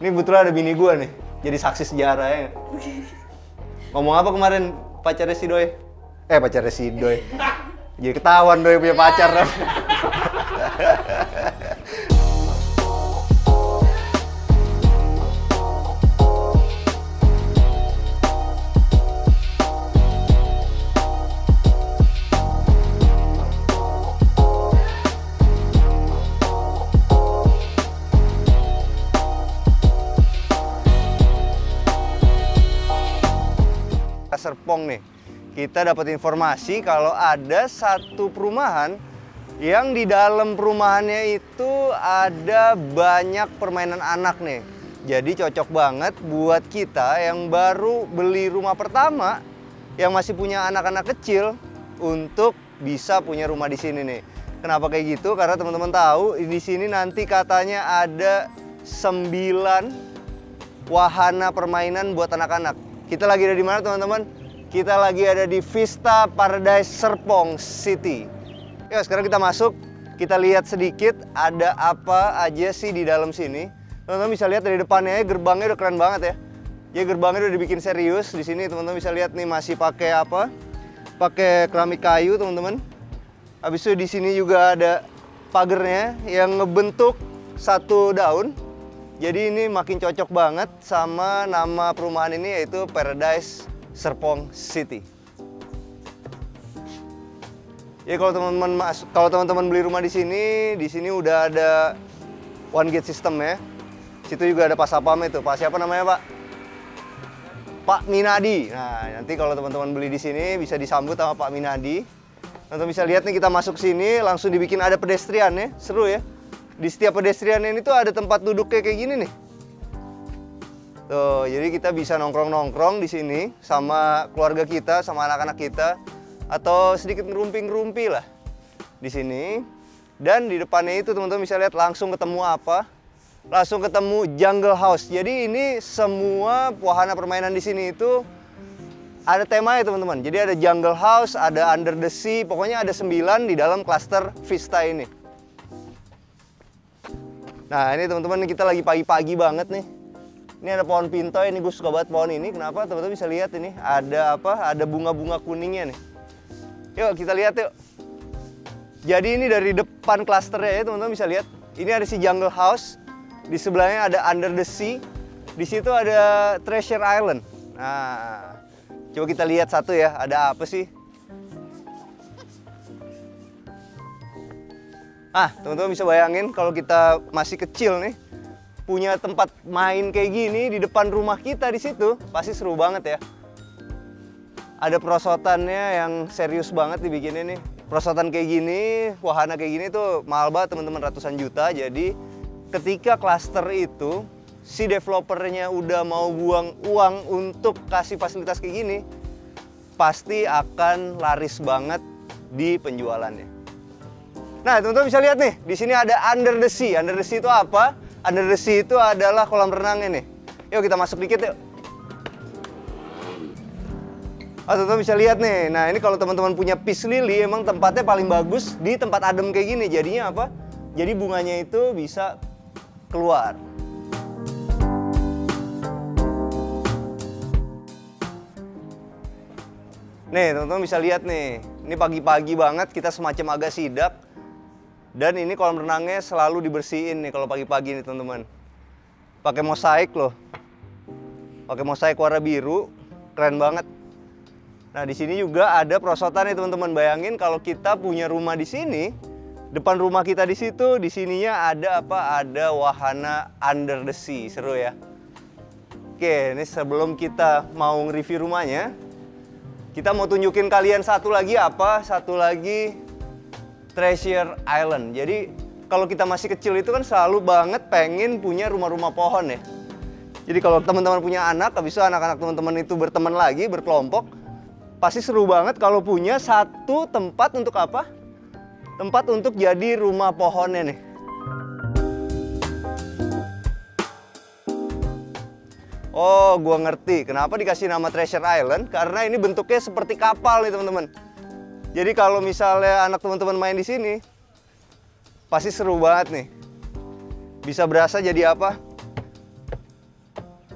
Ini kebetulan ada bini gue nih, jadi saksi sejarah ya. Ngomong apa kemarin pacarnya si Doi? Pacarnya si Doi. Jadi ketahuan Doi punya pacar. Serpong nih, kita dapat informasi kalau ada satu perumahan yang di dalam perumahannya itu ada banyak permainan anak nih. Jadi cocok banget buat kita yang baru beli rumah pertama, yang masih punya anak-anak kecil untuk bisa punya rumah di sini nih. Kenapa kayak gitu? Karena teman-teman tahu di sini nanti katanya ada 9 wahana permainan buat anak-anak. Kita lagi ada di mana teman-teman? Kita lagi ada di Vista Paradise Serpong City. Ya, sekarang kita masuk, kita lihat sedikit ada apa aja sih di dalam sini. Teman-teman bisa lihat dari depannya, gerbangnya udah keren banget ya. Ya, gerbangnya udah dibikin serius. Di sini teman-teman bisa lihat nih masih pakai apa? Pakai keramik kayu, teman-teman. Habis itu di sini juga ada pagernya yang ngebentuk satu daun. Jadi ini makin cocok banget sama nama perumahan ini, yaitu Paradise Serpong City. Ya, kalau teman-teman beli rumah di sini udah ada one gate system ya. Situ juga ada Pak Sapam itu. Pak siapa namanya, Pak? Pak Minadi. Nah, nanti kalau teman-teman beli di sini bisa disambut sama Pak Minadi. Teman-teman bisa lihat nih, kita masuk sini langsung dibikin ada pedestrian ya. Seru ya. Di setiap pedestrian ini tuh ada tempat duduk kayak gini nih. Tuh, jadi kita bisa nongkrong-nongkrong di sini sama keluarga kita, sama anak-anak kita, atau sedikit ngerumpi-ngerumpi lah di sini. Dan di depannya itu teman-teman bisa lihat langsung ketemu apa? Langsung ketemu Jungle House. Jadi ini semua wahana permainan di sini itu ada temanya teman-teman. Jadi ada Jungle House, ada Under the Sea, pokoknya ada 9 di dalam klaster Vista ini. Nah, ini teman-teman kita lagi pagi-pagi banget nih. Ini ada pohon pintoy, ini gue suka banget pohon ini. Kenapa? Teman-teman bisa lihat ini ada apa? Ada bunga-bunga kuningnya nih. Yuk kita lihat yuk. Jadi ini dari depan klasternya ya teman-teman bisa lihat. Ini ada si Jungle House. Di sebelahnya ada Under the Sea. Di situ ada Treasure Island. Nah, coba kita lihat satu ya. Ada apa sih? Teman-teman bisa bayangin kalau kita masih kecil nih, punya tempat main kayak gini di depan rumah kita di situ, pasti seru banget ya. Ada perosotannya yang serius banget dibikinnya nih. Perosotan kayak gini, wahana kayak gini tuh mahal banget teman-teman, ratusan juta. Jadi ketika klaster itu si developernya udah mau buang uang untuk kasih fasilitas kayak gini, pasti akan laris banget di penjualannya. Nah, teman-teman bisa lihat nih, di sini ada Under the Sea. Under the Sea itu apa? Under the Sea itu adalah kolam renangnya nih. Yuk kita masuk dikit yuk. Teman-teman bisa lihat nih. Nah, ini kalau teman-teman punya Peace Lily, emang tempatnya paling bagus di tempat adem kayak gini. Jadinya apa? Jadi bunganya itu bisa keluar. Nih, teman-teman bisa lihat nih. Ini pagi-pagi banget, kita semacam agak sidak. Dan ini kolam renangnya selalu dibersihin nih kalau pagi-pagi nih teman-teman. Pakai mosaik loh. Pakai mosaik warna biru, keren banget. Nah, di sini juga ada perosotan nih teman-teman. Bayangin kalau kita punya rumah di sini, depan rumah kita di situ, di sininya ada apa? Ada wahana Under the Sea, seru ya. Oke, ini sebelum kita mau nge-review rumahnya, kita mau tunjukin kalian satu lagi apa? Satu lagi Treasure Island. Jadi kalau kita masih kecil itu kan selalu banget pengen punya rumah-rumah pohon ya. Jadi kalau teman-teman punya anak, habis itu anak-anak teman-teman itu berteman lagi, berkelompok, pasti seru banget kalau punya satu tempat untuk apa? Tempat untuk jadi rumah pohonnya nih. Oh, gua ngerti kenapa dikasih nama Treasure Island, karena ini bentuknya seperti kapal nih teman-teman. Jadi kalau misalnya anak teman-teman main di sini, pasti seru banget nih. Bisa berasa jadi apa?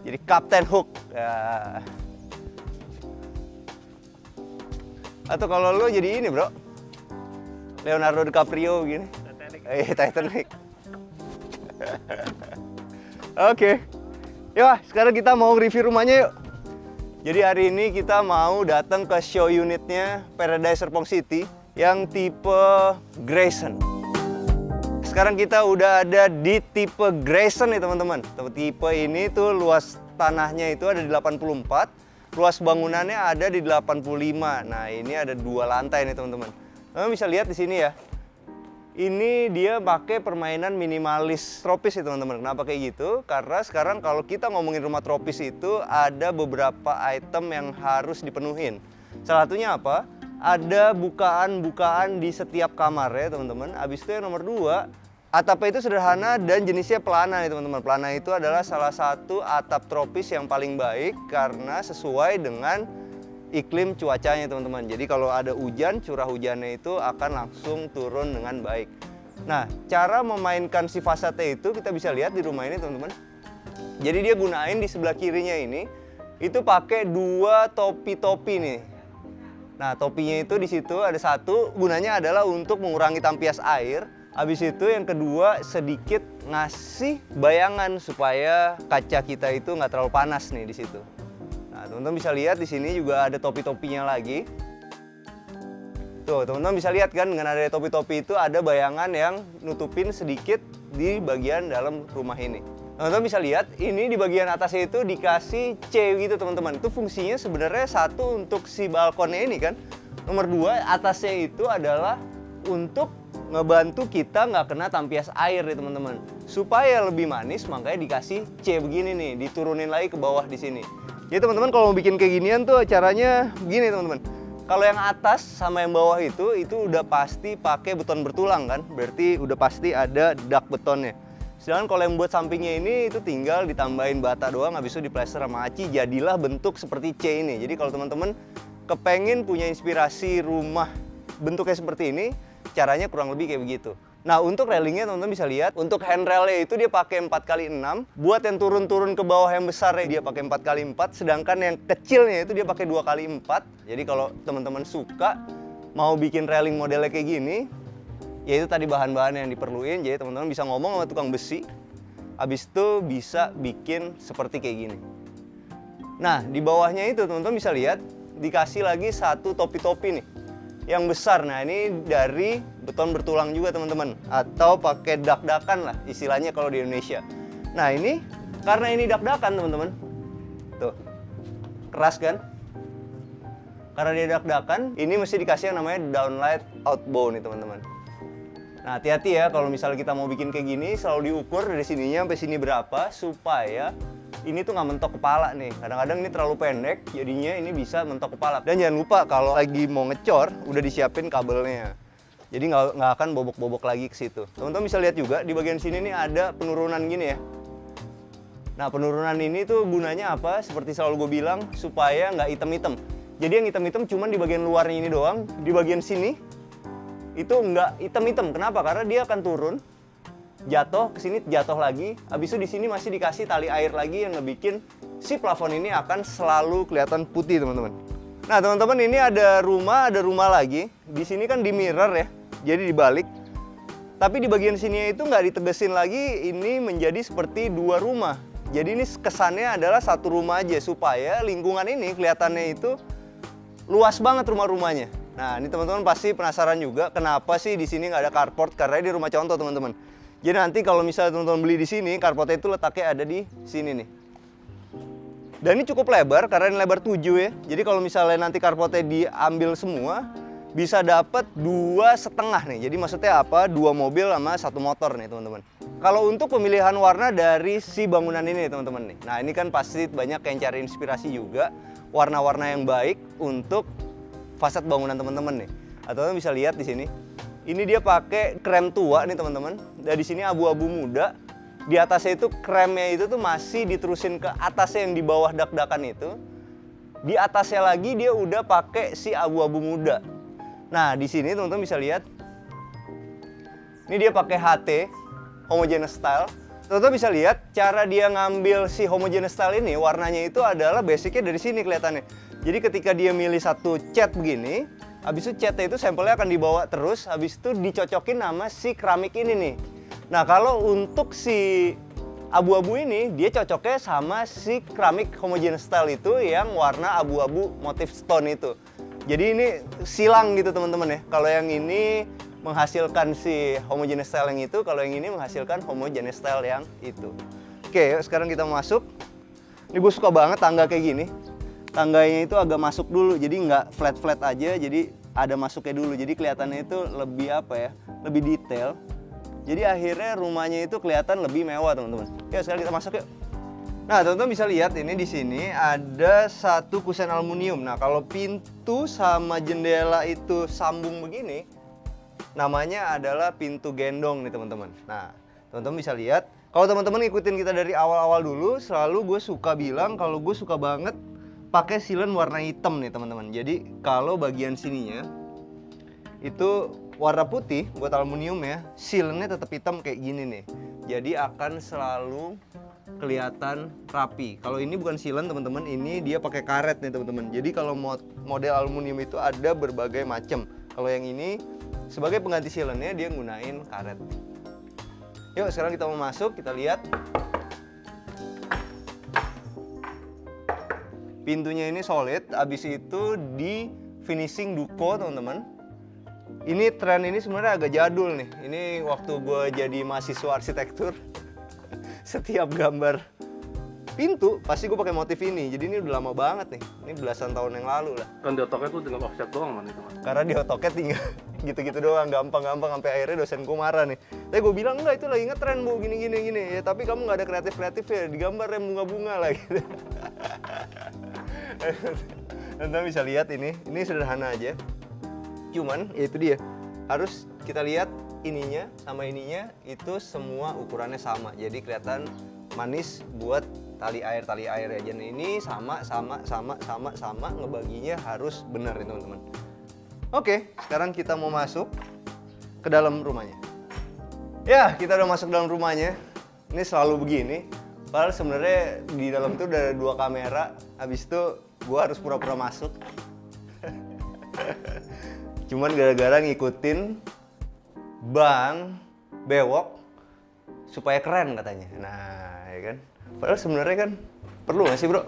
Jadi Captain Hook. Ya. Atau kalau lo jadi ini bro, Leonardo DiCaprio gini. Titanic. Oke. Yuk, sekarang kita mau review rumahnya yuk. Jadi hari ini kita mau datang ke show unitnya Paradise Serpong City yang tipe Grayson. Sekarang kita udah ada di tipe Grayson nih teman-teman. Tipe ini tuh luas tanahnya itu ada di 84, luas bangunannya ada di 85. Nah ini ada 2 lantai nih teman-teman. Teman bisa lihat di sini ya. Ini dia pakai permainan minimalis tropis ya teman-teman. Kenapa kayak gitu? Karena sekarang kalau kita ngomongin rumah tropis itu ada beberapa item yang harus dipenuhin. Salah satunya apa? Ada bukaan-bukaan di setiap kamar ya teman-teman. Habis itu yang nomor 2, atapnya itu sederhana dan jenisnya pelana nih teman-teman. Pelana itu adalah salah satu atap tropis yang paling baik karena sesuai dengan iklim cuacanya teman-teman. Jadi kalau ada hujan, curah hujannya itu akan langsung turun dengan baik. Nah, cara memainkan si fasade itu kita bisa lihat di rumah ini teman-teman. Jadi dia gunain di sebelah kirinya ini itu pakai 2 topi-topi nih. Nah, topinya itu di situ ada 1, gunanya adalah untuk mengurangi tampias air. Habis itu yang kedua sedikit ngasih bayangan supaya kaca kita itu nggak terlalu panas nih di situ. Nah, teman-teman bisa lihat di sini juga ada topi-topinya lagi. Tuh, teman-teman bisa lihat kan dengan ada topi-topi itu ada bayangan yang nutupin sedikit di bagian dalam rumah ini. Teman-teman bisa lihat ini di bagian atasnya itu dikasih C gitu teman-teman. Itu fungsinya sebenarnya 1 untuk si balkonnya ini kan. Nomor 2 atasnya itu adalah untuk ngebantu kita nggak kena tampias air nih teman-teman. Supaya lebih manis makanya dikasih C begini nih, diturunin lagi ke bawah di sini. Jadi teman-teman kalau mau bikin kayak ginian tuh caranya begini teman-teman. Kalau yang atas sama yang bawah itu udah pasti pakai beton bertulang kan. Berarti udah pasti ada dak betonnya. Sedangkan kalau yang buat sampingnya ini itu tinggal ditambahin bata doang, habis itu diplester sama aci, jadilah bentuk seperti C ini. Jadi kalau teman-teman kepengen punya inspirasi rumah bentuknya seperti ini, caranya kurang lebih kayak begitu. Nah untuk railingnya teman-teman bisa lihat, untuk handrailnya itu dia pakai 4x6. Buat yang turun-turun ke bawah yang besarnya dia pakai 4x4, sedangkan yang kecilnya itu dia pakai 2x4. Jadi kalau teman-teman suka mau bikin railing modelnya kayak gini, ya itu tadi bahan-bahan yang diperluin. Jadi teman-teman bisa ngomong sama tukang besi, habis itu bisa bikin seperti kayak gini. Nah di bawahnya itu teman-teman bisa lihat dikasih lagi 1 topi-topi nih yang besar. Nah ini dari beton bertulang juga teman-teman, atau pakai dak-dakan lah istilahnya kalau di Indonesia. Nah ini karena ini dak-dakan teman-teman, tuh keras kan? Karena dia dak-dakan, ini mesti dikasih yang namanya downlight outbow nih teman-teman. Nah hati-hati ya kalau misalnya kita mau bikin kayak gini, selalu diukur dari sininya sampai sini berapa supaya ini tuh nggak mentok kepala nih. Kadang-kadang ini terlalu pendek, jadinya ini bisa mentok kepala. Dan jangan lupa kalau lagi mau ngecor, udah disiapin kabelnya. Jadi nggak akan bobok-bobok lagi ke situ. Teman-teman bisa lihat juga di bagian sini nih ada penurunan gini ya. Nah penurunan ini tuh gunanya apa? Seperti selalu gue bilang, supaya nggak hitam-hitam. Jadi yang hitam-hitam cuma di bagian luarnya ini doang. Di bagian sini itu nggak hitam-hitam. Kenapa? Karena dia akan turun, jatuh ke sini, jatuh lagi. Habis itu di sini masih dikasih tali air lagi yang ngebikin si plafon ini akan selalu kelihatan putih teman-teman. Nah teman-teman ini ada rumah lagi. Di sini kan di mirror ya, jadi dibalik. Tapi di bagian sini itu nggak ditegesin lagi, ini menjadi seperti 2 rumah. Jadi ini kesannya adalah 1 rumah aja supaya lingkungan ini kelihatannya itu luas banget rumah-rumahnya. Nah ini teman-teman pasti penasaran juga kenapa sih di sini nggak ada carport, karena ini rumah contoh teman-teman. Jadi nanti kalau misalnya teman-teman beli di sini, carportnya itu letaknya ada di sini nih. Dan ini cukup lebar karena ini lebar 7 ya. Jadi kalau misalnya nanti carportnya diambil semua, bisa dapat 2,5 nih. Jadi maksudnya apa? 2 mobil sama 1 motor nih teman-teman. Kalau untuk pemilihan warna dari si bangunan ini teman-teman nih. Nah ini kan pasti banyak yang cari inspirasi juga. Warna-warna yang baik untuk fasad bangunan teman-teman nih. Atau teman bisa lihat di sini. Ini dia pakai krem tua nih teman-teman. Dan di sini abu-abu muda. Di atasnya itu kremnya itu tuh masih diterusin ke atasnya yang di bawah dak-dakan itu. Di atasnya lagi dia udah pakai si abu-abu muda. Nah di sini teman-teman bisa lihat. Ini dia pakai HT, homogeneous style. Teman-teman bisa lihat cara dia ngambil si homogeneous style ini, warnanya itu adalah basicnya dari sini kelihatannya. Jadi ketika dia milih satu cat begini, habis itu catnya itu sampelnya akan dibawa terus, habis itu dicocokin sama si keramik ini nih. Nah kalau untuk si abu-abu ini, dia cocoknya sama si keramik homogeneous style itu yang warna abu-abu motif stone itu. Jadi ini silang gitu teman-teman ya. Kalau yang ini menghasilkan si homogeneous style yang itu, kalau yang ini menghasilkan homogeneous style yang itu. Oke, yuk sekarang kita masuk. Ini gue suka banget tangga kayak gini. Tangganya itu agak masuk dulu, jadi nggak flat-flat aja, jadi ada masuknya dulu. Jadi kelihatannya itu lebih apa ya, lebih detail. Jadi akhirnya rumahnya itu kelihatan lebih mewah teman-teman. Yuk sekarang kita masuk yuk. Nah teman-teman bisa lihat ini di sini ada satu kusen aluminium. Nah kalau pintu sama jendela itu sambung begini, namanya adalah pintu gendong nih teman-teman. Nah teman-teman bisa lihat, kalau teman-teman ngikutin kita dari awal-awal dulu, selalu gue suka bilang kalau gue suka banget pakai silen warna hitam nih teman-teman. Jadi kalau bagian sininya itu warna putih buat aluminium ya, silennya tetap hitam kayak gini nih. Jadi akan selalu kelihatan rapi. Kalau ini bukan silen teman-teman, ini dia pakai karet nih teman-teman. Jadi kalau model aluminium itu ada berbagai macam. Kalau yang ini sebagai pengganti silennya dia gunain karet. Yuk sekarang kita mau masuk, kita lihat. Pintunya ini solid, habis itu di finishing duko teman-teman. Ini tren ini sebenarnya agak jadul nih. Ini waktu gue jadi mahasiswa arsitektur, setiap gambar pintu pasti gue pakai motif ini. Jadi ini udah lama banget nih. Ini belasan tahun yang lalu lah. Kan di otaknya tuh tinggal offset doang man itu mas. Karena di otoknya tinggal gitu-gitu doang, gampang-gampang sampai akhirnya dosenku marah nih. Tapi gue bilang enggak, itu lagi ngetren bu, gini-gini. Ya tapi kamu nggak ada kreatif-kreatif ya, digambar yang bunga-bunga lah gitu. Teman-teman bisa lihat ini sederhana aja. Cuman ya itu dia, harus kita lihat ininya sama ininya itu semua ukurannya sama. Jadi kelihatan manis buat tali air ya. Jadi ini sama, ngebaginya harus benar ya teman-teman. Oke, sekarang kita mau masuk ke dalam rumahnya. Ya, kita udah masuk dalam rumahnya. Ini selalu begini. Padahal sebenarnya di dalam itu udah ada 2 kamera. Habis itu gue harus pura-pura masuk. Cuman gara-gara ngikutin Bang Bewok supaya keren katanya. Nah, ya kan. Padahal sebenarnya kan perlu nggak sih, bro?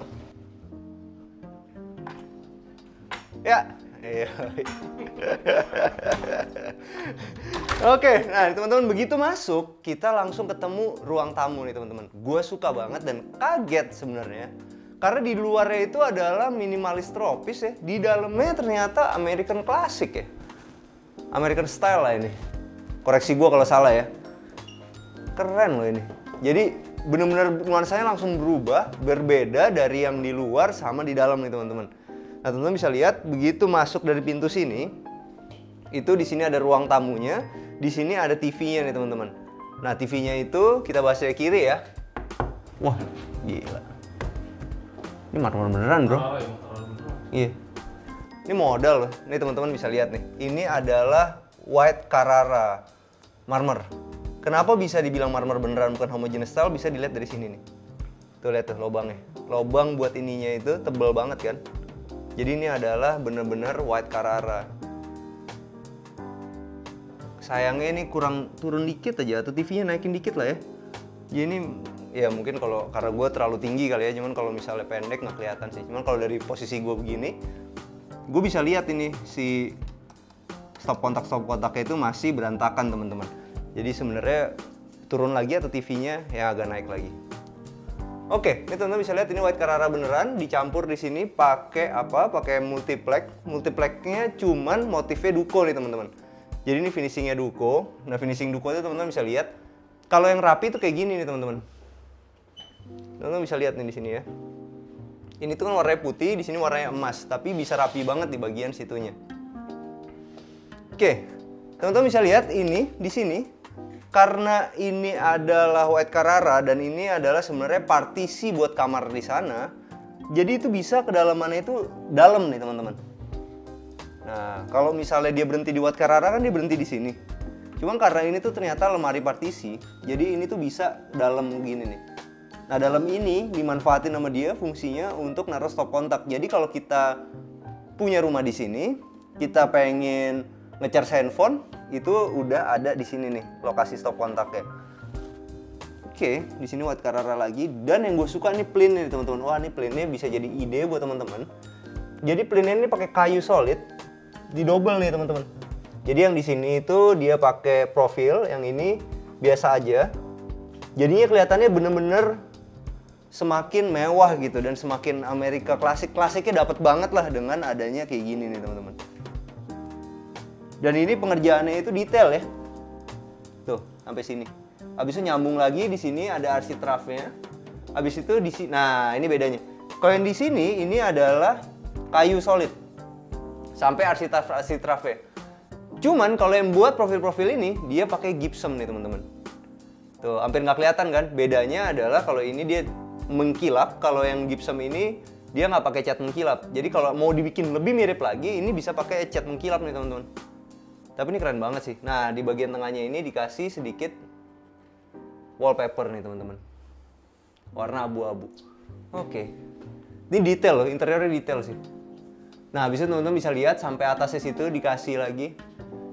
Ya. Iya. Oke, nah teman-teman begitu masuk, kita langsung ketemu ruang tamu nih teman-teman. Gue suka banget dan kaget sebenarnya. Karena di luarnya itu adalah minimalis tropis ya. Di dalamnya ternyata American Classic ya. American Style lah ini. Koreksi gue kalau salah ya. Keren loh ini. Jadi bener-bener nuansanya langsung berubah. Berbeda dari yang di luar sama di dalam nih teman-teman. Nah teman-teman bisa lihat begitu masuk dari pintu sini. Itu di sini ada ruang tamunya. Di sini ada TV-nya nih teman-teman. Nah TV-nya itu kita bahas dari kiri ya. Wah gila. Ini marmer beneran bro. Iya. Ini modal loh. Ini teman-teman bisa lihat nih. Ini adalah white Carrara marmer. Kenapa bisa dibilang marmer beneran bukan homogeneous style? Bisa dilihat dari sini nih. Tuh lihat tuh lubangnya. Lubang buat ininya itu tebel banget kan. Jadi ini adalah bener-bener white Carrara. Sayangnya ini kurang turun dikit aja atau TV-nya naikin dikit lah ya. Jadi ini ya mungkin kalau karena gue terlalu tinggi kali ya, cuman kalau misalnya pendek nggak kelihatan sih. Cuman kalau dari posisi gue begini, gue bisa lihat ini si stop kontaknya itu masih berantakan teman-teman. Jadi sebenarnya turun lagi atau TV-nya ya agak naik lagi. Oke, ini teman-teman bisa lihat ini white Carrara beneran dicampur di sini pakai apa? Pakai multiplex. Multiplexnya cuman motifnya duko nih teman-teman. Jadi ini finishingnya duko. Nah finishing duko itu teman-teman bisa lihat. Kalau yang rapi itu kayak gini nih teman-teman. Teman-teman bisa lihat nih di sini ya. Ini tuh kan warnanya putih, di sini warnanya emas, tapi bisa rapi banget di bagian situnya. Oke, teman-teman bisa lihat ini di sini. Karena ini adalah white Carrara dan ini adalah sebenarnya partisi buat kamar di sana. Jadi itu bisa kedalamannya itu dalam nih teman-teman. Nah, kalau misalnya dia berhenti di white Carrara kan dia berhenti di sini. Cuman karena ini tuh ternyata lemari partisi, jadi ini tuh bisa dalam gini nih. Nah dalam ini dimanfaatin sama dia fungsinya untuk naruh stop kontak. Jadi kalau kita punya rumah di sini, kita pengen nge-charge handphone, itu udah ada di sini nih lokasi stop kontaknya. Oke, di sini White Carrara lagi. Dan yang gue suka nih plin nih teman-teman. Wah ini plinnya bisa jadi ide buat teman-teman. Jadi plinnya ini pakai kayu solid, di double nih teman-teman. Jadi yang di sini itu dia pakai profil, yang ini biasa aja. Jadinya kelihatannya bener-bener semakin mewah gitu dan semakin Amerika klasik. Klasiknya dapat banget lah dengan adanya kayak gini nih teman-teman. Dan ini pengerjaannya itu detail ya. Tuh, sampai sini. Habis itu nyambung lagi di sini ada architrave-nya. Habis itu di sini, nah ini bedanya. Kalau yang di sini ini adalah kayu solid. Sampai architrave. Cuman kalau yang buat profil-profil ini dia pakai gypsum nih teman-teman. Tuh hampir nggak kelihatan kan? Bedanya adalah kalau ini dia mengkilap, kalau yang gypsum ini dia nggak pakai cat mengkilap. Jadi kalau mau dibikin lebih mirip lagi, ini bisa pakai cat mengkilap nih teman-teman. Tapi ini keren banget sih. Nah di bagian tengahnya ini dikasih sedikit wallpaper nih teman-teman. Warna abu-abu. Oke. Ini detail loh, interiornya detail sih. Nah habis itu teman-teman bisa lihat sampai atasnya situ dikasih lagi.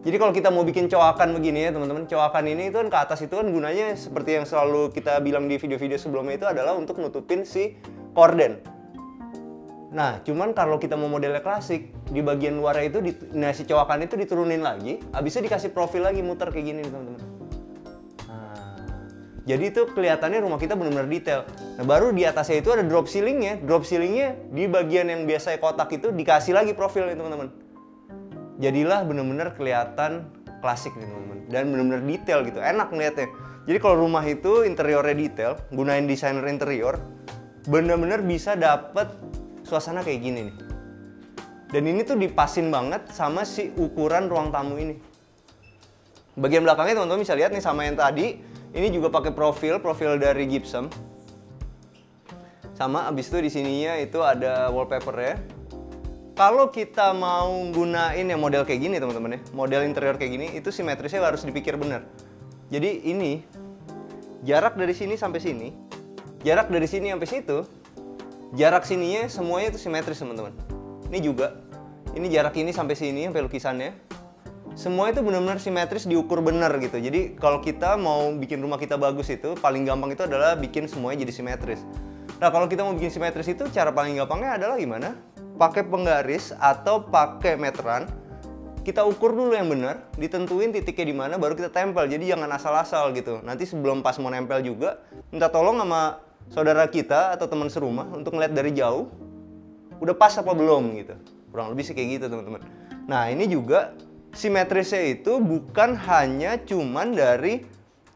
Jadi kalau kita mau bikin coakan begini ya teman-teman, coakan ini itu kan ke atas itu kan gunanya seperti yang selalu kita bilang di video-video sebelumnya itu adalah untuk nutupin si korden. Nah, cuman kalau kita mau modelnya klasik, di bagian luarnya itu, nah si coakan itu diturunin lagi, habis itu dikasih profil lagi muter kayak gini teman-teman. Nah, jadi itu kelihatannya rumah kita benar-benar detail. Nah, baru di atasnya itu ada drop ceilingnya. Drop ceilingnya di bagian yang biasanya kotak itu dikasih lagi profilnya teman-teman. Jadilah bener-bener kelihatan klasik nih teman-teman dan bener-bener detail gitu, enak ngeliatnya. Jadi kalau rumah itu interiornya detail, gunain desainer interior, bener-bener bisa dapet suasana kayak gini nih. Dan ini tuh dipasin banget sama si ukuran ruang tamu ini. Bagian belakangnya teman-teman bisa lihat nih sama yang tadi, ini juga pakai profil dari gypsum. Sama abis itu di sininya itu ada wallpapernya. Kalau kita mau gunain yang model kayak gini teman-teman ya, model interior kayak gini, itu simetrisnya harus dipikir bener. Jadi ini, jarak dari sini sampai sini, jarak dari sini sampai situ, jarak sininya semuanya itu simetris teman-teman. Ini juga, ini jarak ini sampai sini, sampai lukisannya. Semua itu benar-benar simetris diukur bener gitu. Jadi kalau kita mau bikin rumah kita bagus itu, paling gampang itu adalah bikin semuanya jadi simetris. Nah kalau kita mau bikin simetris itu, cara paling gampangnya adalah gimana? Pakai penggaris atau pakai meteran, kita ukur dulu yang benar, ditentuin titiknya di mana, baru kita tempel. Jadi jangan asal-asal gitu. Nanti sebelum pas mau nempel juga, minta tolong sama saudara kita atau teman serumah untuk ngeliat dari jauh, udah pas apa belum gitu. Kurang lebih sih kayak gitu teman-teman. Nah ini juga simetrisnya itu bukan hanya cuman dari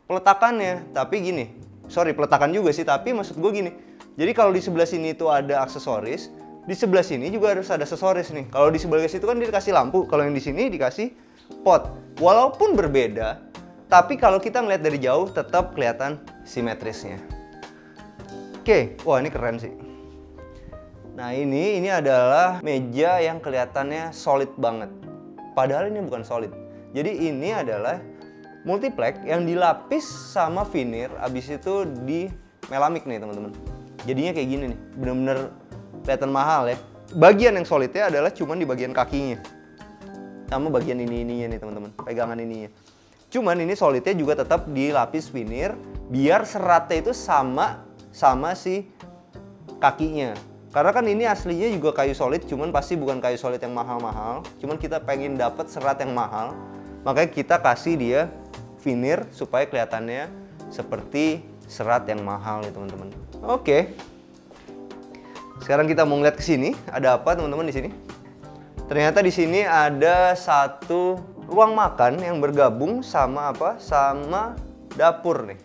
peletakannya, tapi gini. Sorry, peletakan juga sih, tapi maksud gue gini. Jadi kalau di sebelah sini itu ada aksesoris, di sebelah sini juga harus ada aksesoris nih. Kalau di sebelah situ kan dia dikasih lampu, kalau yang di sini dikasih pot. Walaupun berbeda, tapi kalau kita ngeliat dari jauh tetap kelihatan simetrisnya. Oke, wah ini keren sih. Nah ini adalah meja yang kelihatannya solid banget. Padahal ini bukan solid. Jadi ini adalah multiplex yang dilapis sama veneer, abis itu di melamik nih teman-teman. Jadinya kayak gini nih, bener-bener kelihatan mahal ya. Bagian yang solidnya adalah cuman di bagian kakinya. Sama bagian ininya nih teman-teman, pegangan ininya. Cuman ini solidnya juga tetap dilapis veneer biar seratnya itu sama si kakinya. Karena kan ini aslinya juga kayu solid, cuman pasti bukan kayu solid yang mahal-mahal. Cuman kita pengen dapat serat yang mahal, makanya kita kasih dia veneer supaya kelihatannya seperti serat yang mahal nih teman-teman. Oke. Sekarang kita mau ngeliat ke sini, ada apa teman-teman di sini? Ternyata di sini ada satu ruang makan yang bergabung sama apa? Sama dapur nih.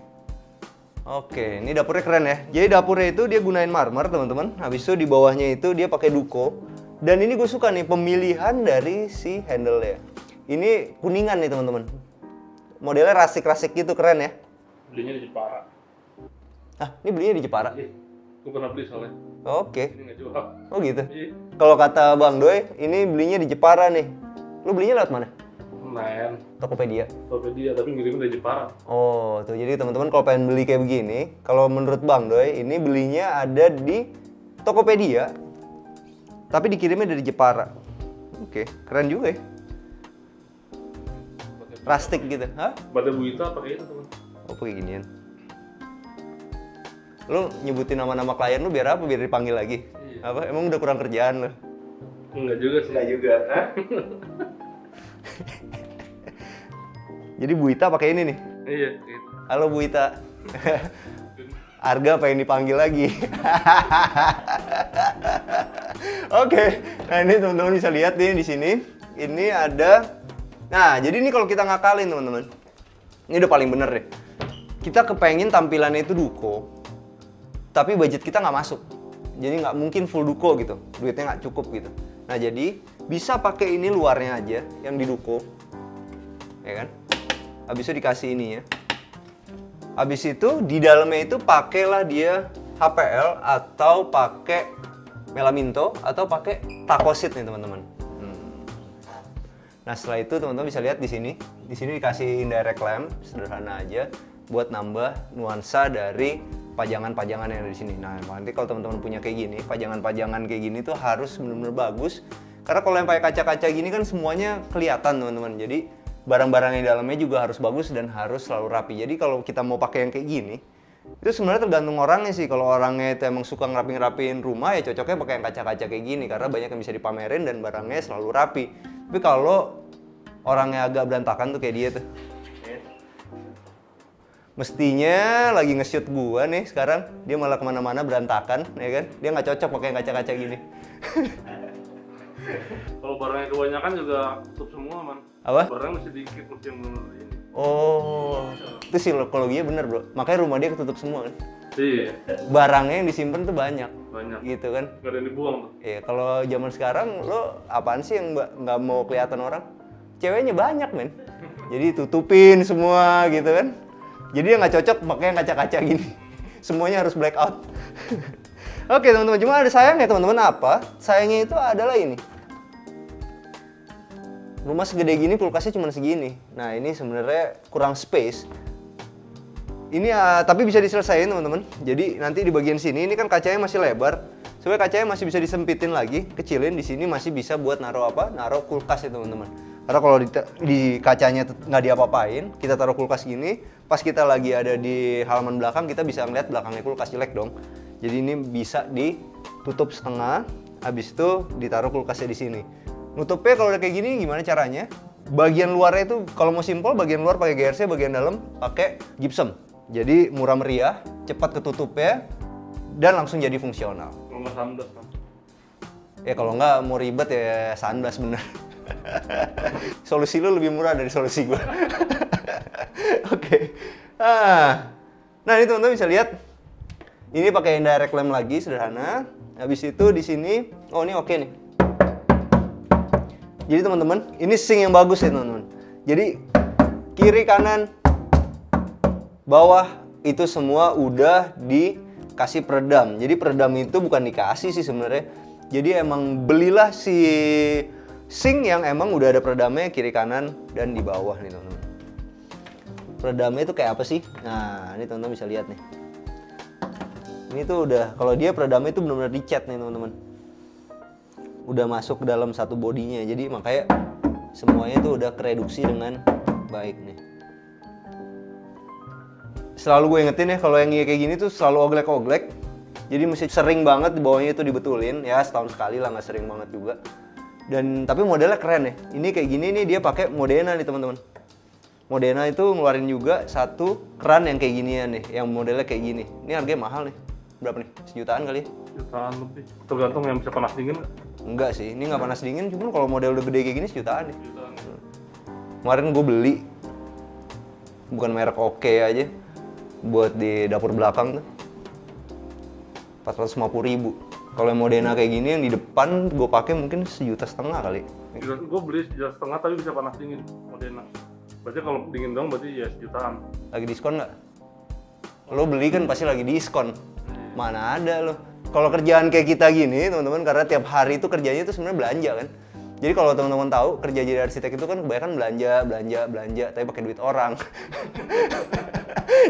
Oke, ini dapurnya keren ya. Jadi dapurnya itu dia gunain marmer teman-teman. Habis itu di bawahnya itu dia pakai duko. Dan ini gue suka nih pemilihan dari si handle-nya. Ini kuningan nih teman-teman. Modelnya rasik-rasik gitu, keren ya. Belinya di Jepara. Ah, ini belinya di Jepara? Iya, gue pernah beli soalnya. Oke. Ini nggak jual. Oh gitu? Iya. Kalau kata Bang Doi, ini belinya di Jepara nih. Lu belinya lewat mana? Senayan, Tokopedia. Tokopedia, tapi ngirimnya dari Jepara. Oh, tuh jadi teman-teman kalau pengen beli kayak begini, kalau menurut Bang Doi, ini belinya ada di Tokopedia, tapi dikirimnya dari Jepara. Oke, keren juga ya. Rustic gitu, hah? Pada Buita pakai itu teman. Oh, pakai ginian. Lu nyebutin nama-nama klien lu biar apa? Biar dipanggil lagi? Iya. Apa? Emang udah kurang kerjaan lu? Enggak juga sih. Enggak juga, hah? Jadi Buita pakai ini nih. Iya, gitu. Halo Buita. Arga pengen dipanggil lagi. Oke, nah ini teman-teman bisa lihat nih di sini. Ini ada. Nah, jadi ini kalau kita ngakalin teman-teman. Ini udah paling bener deh. Kita kepengen tampilannya itu duko, tapi budget kita nggak masuk. Jadi nggak mungkin full duko gitu. Duitnya nggak cukup gitu. Nah, jadi bisa pakai ini luarnya aja yang di duko. Ya kan? Habis itu dikasih ini ya. Habis itu di dalamnya itu pakailah dia HPL atau pakai Melaminto atau pakai Takosit nih teman-teman. Nah setelah itu teman-teman bisa lihat di sini. Di sini dikasih indirect lamp sederhana aja buat nambah nuansa dari pajangan-pajangan yang ada di sini. Nah nanti kalau teman-teman punya kayak gini, pajangan-pajangan kayak gini tuh harus benar-benar bagus. Karena kalau yang pakai kaca-kaca gini kan semuanya kelihatan teman-teman. Jadi barang-barang yang dalamnya juga harus bagus dan harus selalu rapi. Jadi kalau kita mau pakai yang kayak gini, itu sebenarnya tergantung orangnya sih. Kalau orangnya itu emang suka ngerapin rumah ya cocoknya pakai yang kaca-kaca kayak gini karena banyak yang bisa dipamerin dan barangnya selalu rapi. Tapi kalau orangnya agak berantakan tuh kayak dia tuh. Mestinya lagi nge-shoot gua nih sekarang, dia malah kemana-mana berantakan, ya kan? Dia nggak cocok pakai yang kaca-kaca gini. Kalau barangnya kebanyakan juga tutup semua, man. Apa? Barang masih dikit mesti yang bener ini. Oh, itu psikologinya bener bro. Makanya rumah dia ketutup semua kan. Iya, Barangnya yang disimpan tuh banyak, banyak. gitu kan. Gak ada yang dibuang tuh. Iya, kalau zaman sekarang lo apaan sih yang nggak mau kelihatan orang? Ceweknya banyak men. Jadi tutupin semua gitu kan. Jadi yang nggak cocok pakai yang kaca-kaca gini. Semuanya harus black out. Oke teman-teman, cuma ada sayangnya teman-teman apa? Sayangnya itu adalah ini. Rumah segede gini kulkasnya cuma segini. Nah ini sebenarnya kurang space. Ini tapi bisa diselesaikan teman-teman. Jadi nanti di bagian sini ini kan kacanya masih lebar. Supaya kacanya masih bisa disempitin lagi, kecilin. Di sini masih bisa buat naruh apa? Naruh kulkas ya teman-teman. Karena kalau di kacanya nggak diapa-apain, kita taruh kulkas gini. Pas kita lagi ada di halaman belakang, kita bisa ngeliat belakangnya kulkas jelek dong. Jadi ini bisa ditutup setengah. Habis itu ditaruh kulkasnya di sini. Nutupnya kalau udah kayak gini gimana caranya? Bagian luarnya itu kalau mau simpel bagian luar pakai GRC, bagian dalam pakai gypsum. Jadi murah meriah, cepat ketutupnya dan langsung jadi fungsional. Kalau nggak sunblock, man. Ya kalau nggak mau ribet ya sunblock bener. Solusi lu lebih murah dari solusi gua. Oke. Nah ini teman-teman bisa lihat. Ini pakai indirect lamp lagi sederhana. Habis itu di sini, oh ini oke nih. Jadi teman-teman, ini sink yang bagus ya teman-teman. Jadi kiri kanan bawah itu semua udah dikasih peredam. Jadi peredam itu bukan dikasih sih sebenarnya. Jadi emang belilah si sink yang emang udah ada peredamnya kiri kanan dan di bawah nih teman-teman. Peredamnya itu kayak apa sih? Nah ini teman-teman bisa lihat nih. Ini tuh udah, kalau dia peredamnya itu benar-benar dicat nih teman-teman. Udah masuk ke dalam satu bodinya, jadi makanya semuanya tuh udah kereduksi dengan baik nih. Selalu gue ingetin ya, kalau yang kayak gini tuh selalu oglek-oglek. Jadi mesti sering banget di bawahnya itu dibetulin, ya setahun sekali lah, nggak sering banget juga. Dan tapi modelnya keren ya. Ini kayak gini nih dia pakai Modena nih teman-teman. Modena itu ngeluarin juga satu keran yang kayak ginian nih, yang modelnya kayak gini. Ini harganya mahal nih. Berapa nih? Sejutaan kali ya? Jutaan lebih. Tergantung yang bisa panas dingin nggak? Enggak sih, ini nggak panas dingin, cuman kalau model udah gede kayak gini sejutaan nih. Jutaan. Kemarin gue beli, bukan merek oke aja, buat di dapur belakang tuh 450.000. Kalau yang Modena kayak gini yang di depan gue pakai mungkin 1,5 juta kali. Gue beli 1,5 juta tapi bisa panas dingin Modena. Berarti kalau dingin dong berarti ya sejutaan. Lagi diskon nggak? Lo beli kan pasti lagi diskon. Mana ada lo. Kalau kerjaan kayak kita gini teman-teman, karena tiap hari itu kerjanya itu sebenarnya belanja kan. Jadi kalau teman-teman tahu kerja jadi arsitek itu kan kebanyakan belanja, tapi pakai duit orang.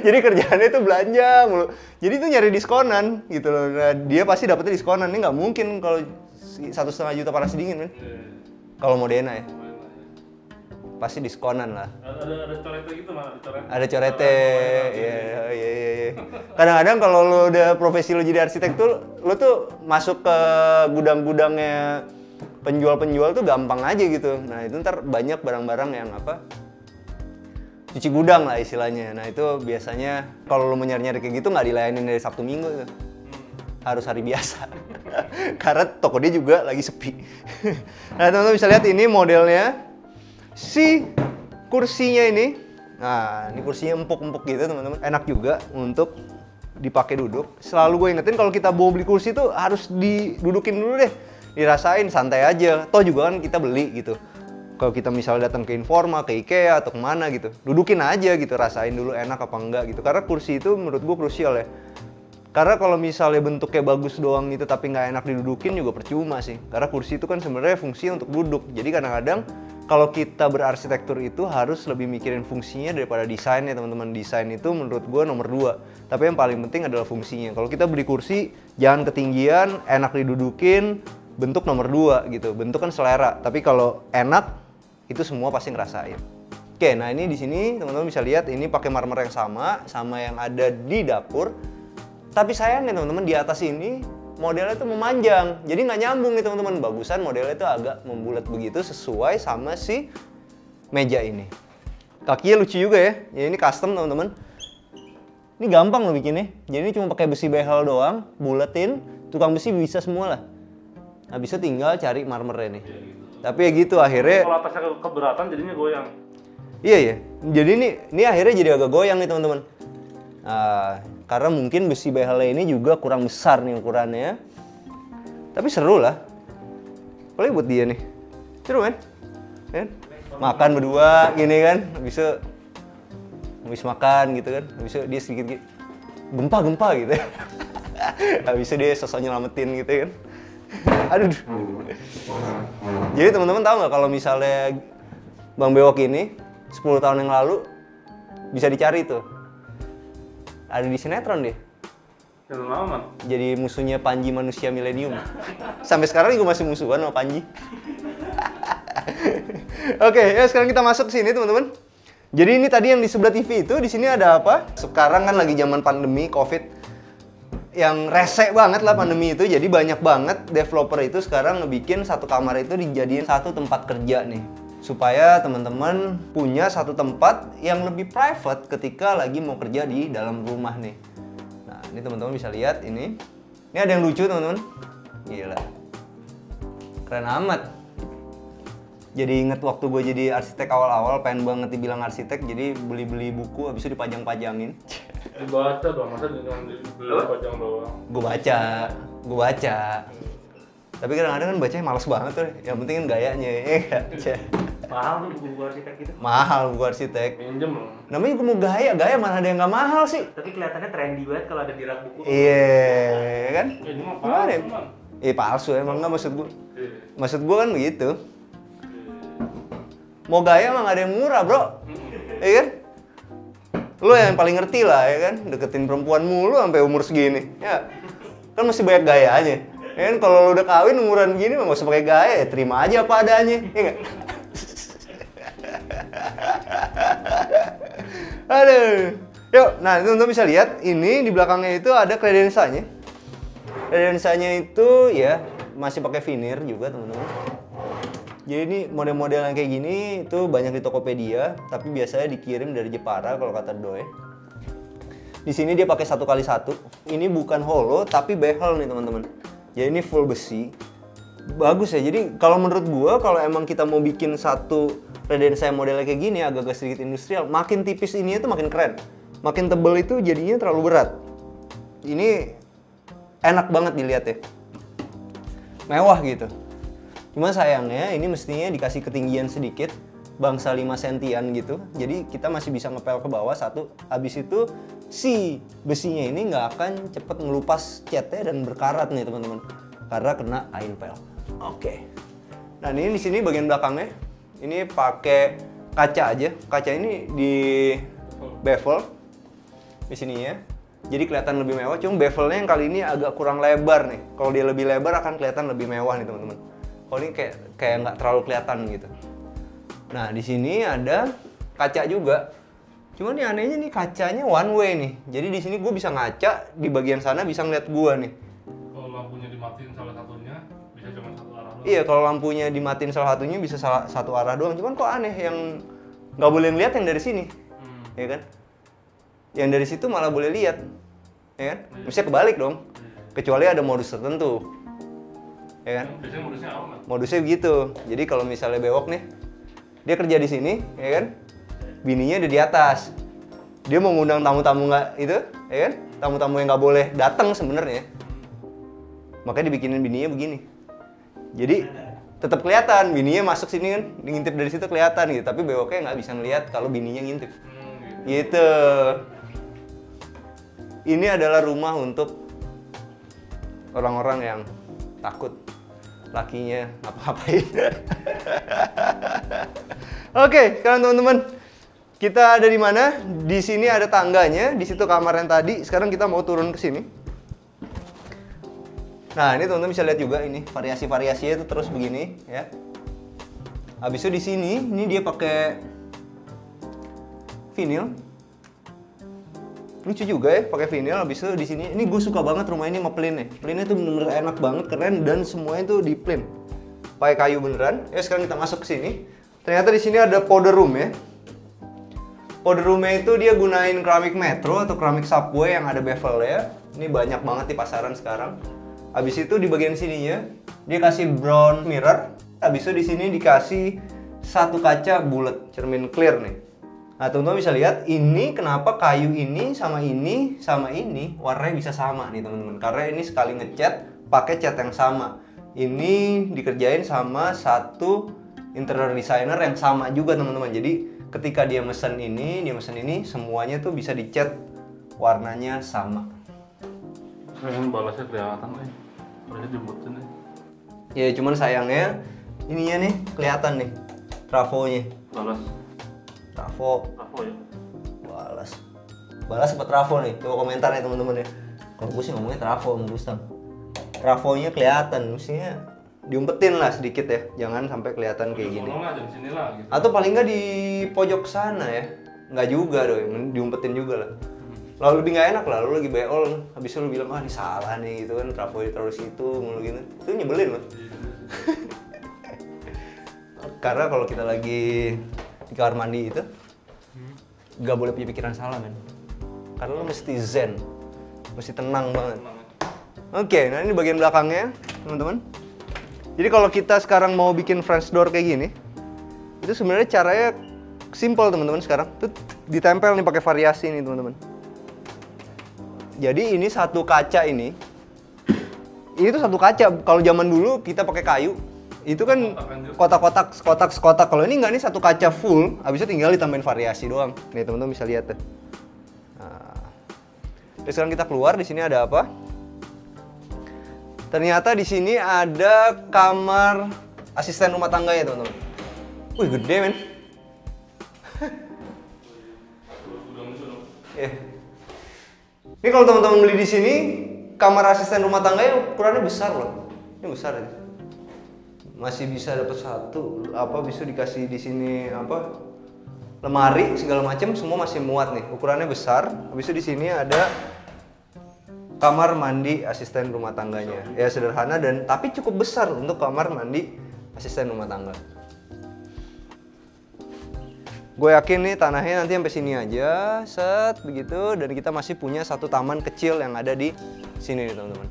Jadi kerjaannya itu belanja mulu. Jadi itu nyari diskonan gitu loh. Nah, dia pasti dapetnya diskonan. Ini nggak mungkin kalau 1,5 juta panas dingin, men. Kalau Modena ya. Pasti diskonan lah. Ada coretnya gitu mah, Ada coretnya. Iya. Kadang-kadang kalau lo udah profesi lo jadi arsitek tuh, lo tuh masuk ke gudang-gudangnya penjual-penjual tuh gampang aja gitu. Nah, itu ntar banyak barang-barang yang apa? Cuci gudang lah istilahnya. Nah, itu biasanya kalau lo mau nyari-nyari kayak gitu nggak dilayanin dari Sabtu Minggu tuh. Harus hari biasa. Karena toko dia juga lagi sepi. Nah, teman-teman bisa lihat ini modelnya. Si kursinya ini. Nah, ini kursinya empuk-empuk gitu, teman-teman. Enak juga untuk dipakai duduk. Selalu gue ingetin kalau kita mau beli kursi tuh harus didudukin dulu deh. Dirasain, santai aja. Toh juga kan kita beli gitu. Kalau kita misalnya datang ke Informa, ke IKEA atau kemana gitu, dudukin aja gitu, rasain dulu enak apa enggak gitu. Karena kursi itu menurut gue krusial ya. Karena kalau misalnya bentuknya bagus doang gitu tapi nggak enak didudukin juga percuma sih. Karena kursi itu kan sebenarnya fungsinya untuk duduk. Jadi kadang-kadang kalau kita berarsitektur itu harus lebih mikirin fungsinya daripada desainnya, teman-teman. Desain itu menurut gue nomor 2. Tapi yang paling penting adalah fungsinya. Kalau kita beli kursi, jangan ketinggian, enak didudukin, bentuk nomor 2 gitu. Bentuk kan selera. Tapi kalau enak, itu semua pasti ngerasain. Oke, nah ini di sini teman-teman bisa lihat ini pakai marmer yang sama yang ada di dapur. Tapi sayangnya teman-teman di atas ini modelnya itu memanjang, jadi nggak nyambung nih teman-teman. Bagusan modelnya itu agak membulat begitu sesuai sama si meja ini. Kakinya lucu juga ya. Ya ini custom teman-teman. Ini gampang loh bikinnya. Jadi ini cuma pakai besi behel doang, buletin, tukang besi bisa semua lah. Habis itu tinggal cari marmernya nih. Tapi ya gitu akhirnya. Kalau atasnya keberatan jadinya goyang. Iya ya. Jadi ini akhirnya jadi agak goyang nih teman-teman. Karena mungkin besi behelnya ini juga kurang besar nih ukurannya. Tapi seru lah. Apalagi buat dia nih. Seru kan? Makan berdua gini kan. Habis makan gitu kan. Habis itu dia sedikit gempa gitu. Habis itu dia sosok nyelamatin gitu kan. Aduh. Jadi teman-teman tahu nggak kalau misalnya Bang Bewok ini 10 tahun yang lalu bisa dicari tuh. Ada di sinetron deh. Jadi musuhnya Panji manusia milenium. Sampai sekarang gue masih musuhan sama Panji. Oke, ya sekarang kita masuk ke sini teman-teman. Jadi ini tadi yang di sebelah TV itu, di sini ada apa? Sekarang kan lagi zaman pandemi Covid. Yang rese banget lah pandemi itu, jadi banyak banget developer itu sekarang ngebikin satu kamar itu dijadiin satu tempat kerja nih, supaya teman-teman punya satu tempat yang lebih private ketika lagi mau kerja di dalam rumah nih. Nah ini teman-teman bisa lihat ini ada yang lucu teman-teman, gila, keren amat. Jadi inget waktu gue jadi arsitek awal-awal, pengen banget dibilang arsitek, jadi beli-beli buku habis itu dipajang-pajangin. Dibaca dong, masa jangan dipajang doang. Gue baca. Tapi kadang-kadang kan bacanya males banget tuh. Yang penting kan gayanya, ya. Mahal tuh buku arsitek gitu. Mahal buku arsitek. Minjem loh. Namanya juga mau gaya mana ada yang nggak mahal sih. Tapi kelihatannya trendy banget kalau ada di rak buku. Iya, kan? Ini mah Gimana ya? palsu, Palsu emang nggak maksud gue. Iya. Maksud gue kan begitu. Mau gaya emang ada yang murah, bro. Iya kan? Lo yang paling ngerti lah, ya kan? Deketin perempuan mulu sampai umur segini. Ya, kan masih banyak gayanya. Ya kan? Kalau lo udah kawin umuran gini nggak usah pakai gaya, ya terima aja apa adanya. Iya nggak? Aduh. Yuk, nah teman-teman bisa lihat ini di belakangnya itu ada kredensanya. Kredensanya itu ya masih pakai veneer juga teman-teman. Jadi ini model-model yang kayak gini itu banyak di Tokopedia, tapi biasanya dikirim dari Jepara kalau kata Doi. Di sini dia pakai 1x1. Ini bukan holo tapi behel nih teman-teman. Jadi ini full besi. Bagus ya. Jadi kalau menurut gua kalau emang kita mau bikin satu kredensa modelnya kayak gini agak-agak sedikit industrial, makin tipis ini itu makin keren. Makin tebel itu jadinya terlalu berat. Ini enak banget dilihat ya. Mewah gitu. Cuma sayangnya ini mestinya dikasih ketinggian sedikit, bangsa 5 sentian gitu. Jadi kita masih bisa ngepel ke bawah satu. Habis itu si besinya ini nggak akan cepet ngelupas catnya dan berkarat nih teman-teman. Karena kena kain pel. Oke. Nah ini di sini bagian belakangnya, ini pakai kaca aja. Kaca ini di bevel di sini ya. Jadi kelihatan lebih mewah. Cuma bevelnya yang kali ini agak kurang lebar nih. Kalau dia lebih lebar akan kelihatan lebih mewah nih teman-teman. Kalau ini kayak nggak terlalu kelihatan gitu. Nah di sini ada kaca juga. Cuman nih anehnya nih kacanya one way nih. Jadi di sini gue bisa ngaca, di bagian sana bisa ngeliat gue nih. Kalau lampunya dimatiin salah satunya bisa cuma satu arah doang. Iya, kalau lampunya dimatiin salah satunya bisa satu arah doang. Cuman kok aneh yang nggak boleh ngeliat yang dari sini, ya kan? Yang dari situ malah boleh lihat, ya kan? Mestinya kebalik dong. Kecuali ada modus tertentu, ya kan? Biasanya modusnya apa nggak? Modusnya begitu. Jadi kalau misalnya bewok nih, dia kerja di sini, ya kan? Bininya ada di atas. Dia mau ngundang tamu-tamu nggak itu, ya kan? Tamu-tamu yang nggak boleh datang sebenarnya. Makanya dibikinin bininya begini. Jadi tetap kelihatan bininya masuk sini kan, ngintip dari situ kelihatan gitu. Tapi bewoknya nggak bisa ngelihat kalau bininya ngintip. Gitu. Ini adalah rumah untuk orang-orang yang takut lakinya apa-apain. Oke, sekarang teman-teman, kita ada di mana? Di sini ada tangganya, di situ kamar yang tadi. Sekarang kita mau turun ke sini. Nah, ini teman-teman bisa lihat juga ini variasi-variasinya itu terus begini, ya. Habis itu di sini, ini dia pakai vinil. Lucu juga ya, pakai vinil. Habis itu di sini, ini gue suka banget rumah ini sama plinnya. Plinnya tuh bener-bener enak banget, keren, dan semuanya tuh di plin. Pakai kayu beneran. Ya sekarang kita masuk ke sini. Ternyata di sini ada powder room ya. Powder roomnya itu dia gunain keramik metro atau keramik subway yang ada bevel ya. Ini banyak banget di pasaran sekarang. Habis itu di bagian sininya dia kasih brown mirror. Habis itu di sini dikasih satu kaca bulat, cermin clear nih. Nah, teman-teman bisa lihat ini kenapa kayu ini sama ini warnanya bisa sama nih teman-teman. Karena ini sekali ngecat pakai cat yang sama. Ini dikerjain sama satu interior designer yang sama juga teman-teman. Jadi ketika dia mesen ini, semuanya tuh bisa dicat warnanya sama. Sekarang balasnya kelihatan nih. Balasnya jemputin nih. Ya cuman sayangnya ininya nih kelihatan nih trafonya. Balas. Trafo. Trafo ya. Balas apa trafo nih? Coba komentar ya teman-teman ya. Kalau gue sih ngomongnya trafo sama Gustam. Trafonya kelihatan, mestinya diumpetin lah sedikit ya. Jangan sampai kelihatan kayak gini. Tolong aja di sini lah gitu. Atau paling nggak di pojok sana ya. Nggak juga dong, diumpetin juga lah. Lalu lebih nggak enak lah, lu lagi beol, habis itu lu bilang, ah ini salah nih gitu kan, trafo ditaruh situ, mulu gitu. Itu nyebelin loh. Karena kalau kita lagi di kamar mandi itu, nggak boleh punya pikiran salah men. Karena lu mesti zen, mesti tenang banget. Oke, nah ini bagian belakangnya teman-teman. Jadi kalau kita sekarang mau bikin French door kayak gini, itu sebenarnya caranya simple teman-teman sekarang. Tuh ditempel nih pakai variasi nih teman-teman. Jadi ini satu kaca ini tuh satu kaca. Kalau zaman dulu kita pakai kayu, itu kan kotak-kotak. Kalau ini enggak, nih satu kaca full. Habis itu tinggal ditambahin variasi doang. Nih teman-teman bisa lihat tuh. Nah, terus sekarang kita keluar, di sini ada apa? Ternyata di sini ada kamar asisten rumah tangga ya teman-teman. Wih gede men. Ini kalau teman-teman beli di sini kamar asisten rumah tangga ukurannya besar loh. Ini besar ya. Masih bisa dapat satu bisa dikasih di sini lemari segala macam, semua masih muat nih. Ukurannya besar. Habis itu di sini ada kamar mandi asisten rumah tangganya. Ya sederhana tapi cukup besar untuk kamar mandi asisten rumah tangga. Gue yakin nih tanahnya nanti sampai sini aja, set begitu, dan kita masih punya satu taman kecil yang ada di sini nih teman-teman.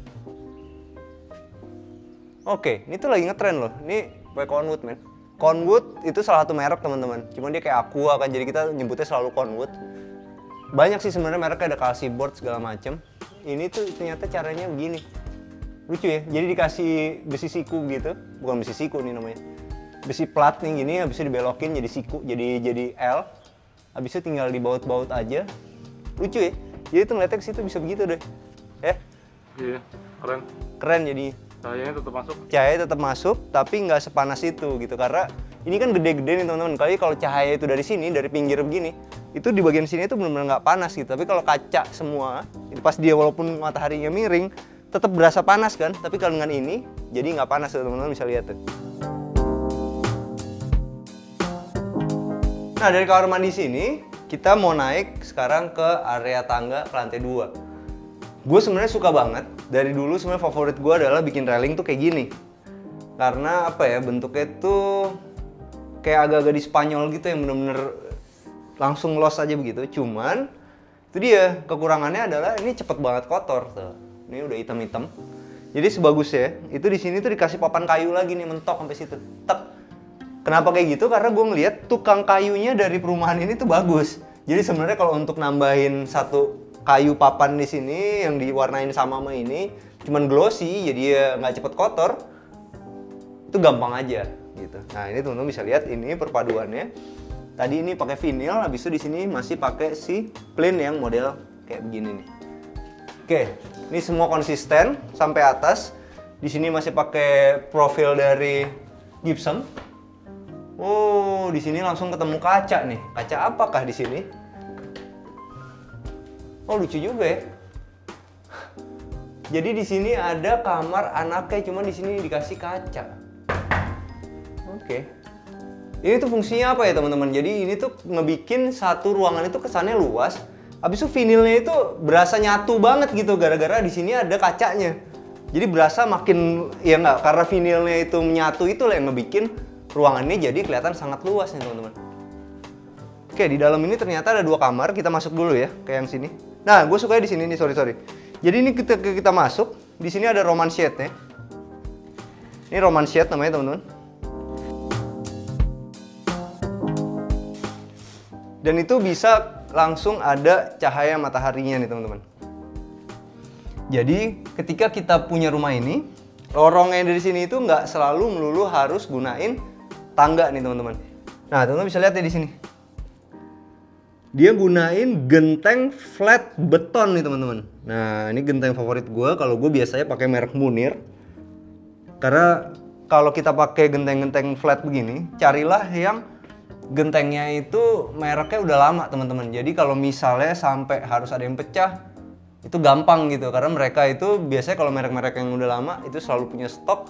Oke, ini tuh lagi ngetren loh. Ini pakai Conwood men. Conwood itu salah satu merek teman-teman. Cuman dia kayak Aqua kan, jadi kita nyebutnya selalu Conwood. Banyak sih sebenarnya mereknya, ada Calciboard segala macem. Ini tuh ternyata caranya begini. Lucu ya. Jadi dikasih besi siku gitu, bukan besi siku nih namanya. Besi plat nih gini, habis itu dibelokin jadi siku, jadi L. Habis itu tinggal dibaut-baut aja. Lucu ya. Jadi tuh ngeliatnya ke situ bisa begitu deh. Iya, keren. Keren jadi. Cahayanya tetap masuk. Cahaya tetap masuk, tapi nggak sepanas itu gitu. Karena ini kan gede-gede nih teman-teman. Kali kalau cahaya itu dari sini, dari pinggir begini, itu di bagian sini itu benar-benar nggak panas gitu. Tapi kalau kaca semua, itu pas dia walaupun mataharinya miring, tetap berasa panas kan. Tapi kalau dengan ini, jadi nggak panas tuh teman-teman, bisa lihat tuh. Nah, dari kamar mandi sini, kita mau naik sekarang ke area tangga ke lantai 2. Gue sebenarnya suka banget, dari dulu sebenarnya favorit gue adalah bikin railing tuh kayak gini. Karena apa ya, bentuknya tuh kayak agak-agak di Spanyol gitu yang bener-bener langsung los aja begitu. Cuman, itu dia, kekurangannya adalah ini cepet banget kotor tuh. Ini udah hitam-hitam. Jadi sebagusnya, itu di sini tuh dikasih papan kayu lagi nih, mentok sampai situ. Tek. Kenapa kayak gitu? Karena gue ngeliat tukang kayunya dari perumahan ini tuh bagus. Jadi sebenarnya kalau untuk nambahin satu kayu papan di sini yang diwarnain sama ini, cuman glossy, jadi ya nggak cepet kotor, itu gampang aja gitu. Nah ini teman-teman bisa lihat ini perpaduannya. Tadi ini pakai vinil, habis itu di sini masih pakai si plain yang model kayak begini nih. Oke, ini semua konsisten sampai atas. Di sini masih pakai profil dari gypsum. Oh, di sini langsung ketemu kaca nih. Kaca apakah di sini? Oh, lucu juga ya. Jadi di sini ada kamar anaknya, cuma di sini dikasih kaca. Oke. Ini tuh fungsinya apa ya, teman-teman? Jadi ini tuh ngebikin satu ruangan itu kesannya luas. Habis itu vinilnya itu berasa nyatu banget gitu gara-gara di sini ada kacanya. Jadi berasa makin ya nggak, karena vinilnya itu menyatu itulah yang ngebikin ruangan ini jadi kelihatan sangat luas nih teman-teman. Oke, di dalam ini ternyata ada 2 kamar. Kita masuk dulu ya ke yang sini. Nah, gue sukanya di sini nih, sorry. Jadi ini kita masuk, di sini ada romance shade ya. Ini romance shade namanya teman-teman. Dan itu bisa langsung ada cahaya mataharinya nih teman-teman. Jadi ketika kita punya rumah ini, lorongnya dari sini itu nggak selalu melulu harus gunain tangga nih teman-teman. Nah teman-teman bisa lihat ya di sini. Dia gunain genteng flat beton nih teman-teman. Nah ini genteng favorit gue. Kalau gue biasanya pakai merek Munir. Karena kalau kita pakai genteng-genteng flat begini, carilah yang gentengnya itu mereknya udah lama teman-teman. Jadi kalau misalnya sampai harus ada yang pecah, itu gampang gitu. Karena mereka itu biasanya kalau merek-merek yang udah lama itu selalu punya stok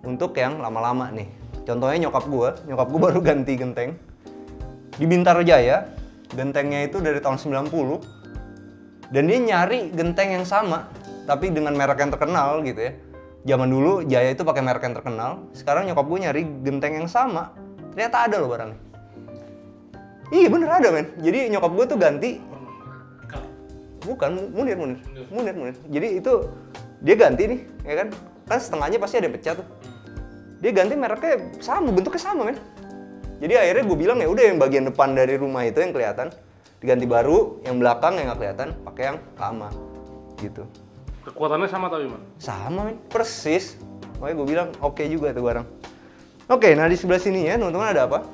untuk yang lama-lama nih. Contohnya nyokap gue baru ganti genteng di Bintaro Jaya. Gentengnya itu dari tahun 90. Dan dia nyari genteng yang sama, tapi dengan merek yang terkenal gitu ya. Zaman dulu Jaya itu pakai merek yang terkenal. Sekarang nyokap gue nyari genteng yang sama, ternyata ada loh barangnya. Iya bener ada men. Jadi nyokap gue tuh ganti. Bukan, Munir. Jadi itu dia ganti nih, ya kan? Kan setengahnya pasti ada yang pecah tuh. Dia ganti mereknya sama, bentuknya sama men. Jadi akhirnya gue bilang ya udah yang bagian depan dari rumah itu yang kelihatan diganti baru, yang belakang yang nggak kelihatan pakai yang lama, gitu. Kekuatannya sama tapi man? Sama men, persis. Makanya gue bilang oke juga tuh barang. Oke, nah di sebelah sini ya teman-teman ada apa?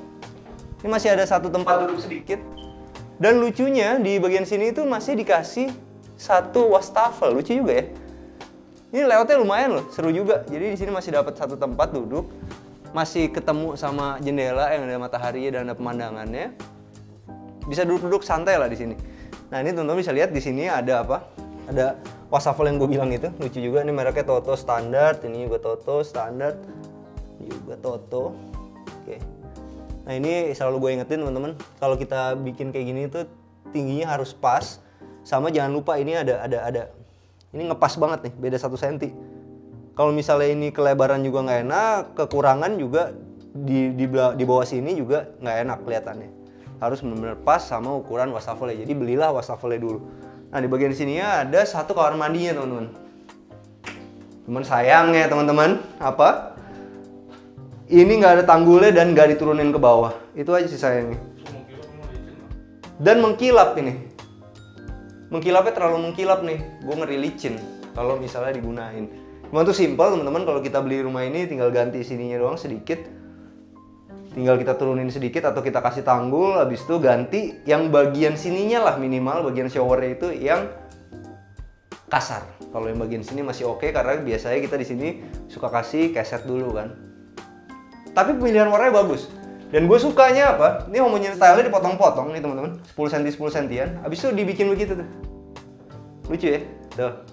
Ini masih ada satu tempat duduk sedikit. Dan lucunya di bagian sini itu masih dikasih satu wastafel, lucu juga ya. Ini layoutnya lumayan loh, seru juga. Jadi di sini masih dapat satu tempat duduk, masih ketemu sama jendela yang ada matahari dan ada pemandangannya. Bisa duduk-duduk santai lah di sini. Nah ini teman-teman bisa lihat di sini ada apa? Ada wastafel yang gue bilang itu, lucu juga. Ini mereknya Toto standar, ini juga Toto standar, ini juga Toto. Oke. Nah ini selalu gue ingetin teman-teman, kalau kita bikin kayak gini tuh tingginya harus pas. Sama jangan lupa ini ada ini ngepas banget nih, beda 1 cm. Kalau misalnya ini kelebaran juga nggak enak, kekurangan juga di bawah sini juga nggak enak kelihatannya. Harus benar-benar pas sama ukuran wastafelnya. Jadi belilah wastafelnya dulu. Nah di bagian sininya ada satu kamar mandinya teman-teman. Cuman sayangnya teman-teman apa? Ini nggak ada tanggulnya dan nggak diturunin ke bawah. Itu aja sih sayangnya. Dan mengkilap ini. Mengkilapnya terlalu mengkilap nih. Gue ngeri licin kalau misalnya digunain. Cuma tuh simpel teman-teman, kalau kita beli rumah ini tinggal ganti sininya doang sedikit. Tinggal kita turunin sedikit atau kita kasih tanggul, habis itu ganti yang bagian sininya lah minimal, bagian showernya itu yang kasar. Kalau yang bagian sini masih oke karena biasanya kita di sini suka kasih keset dulu kan. Tapi pemilihan warnanya bagus. Dan gue sukanya apa? Ini homogeneous style-nya dipotong-potong nih teman-teman, 10 cm 10 cm. Habis itu dibikin begitu tuh. Lucu ya? Tuh.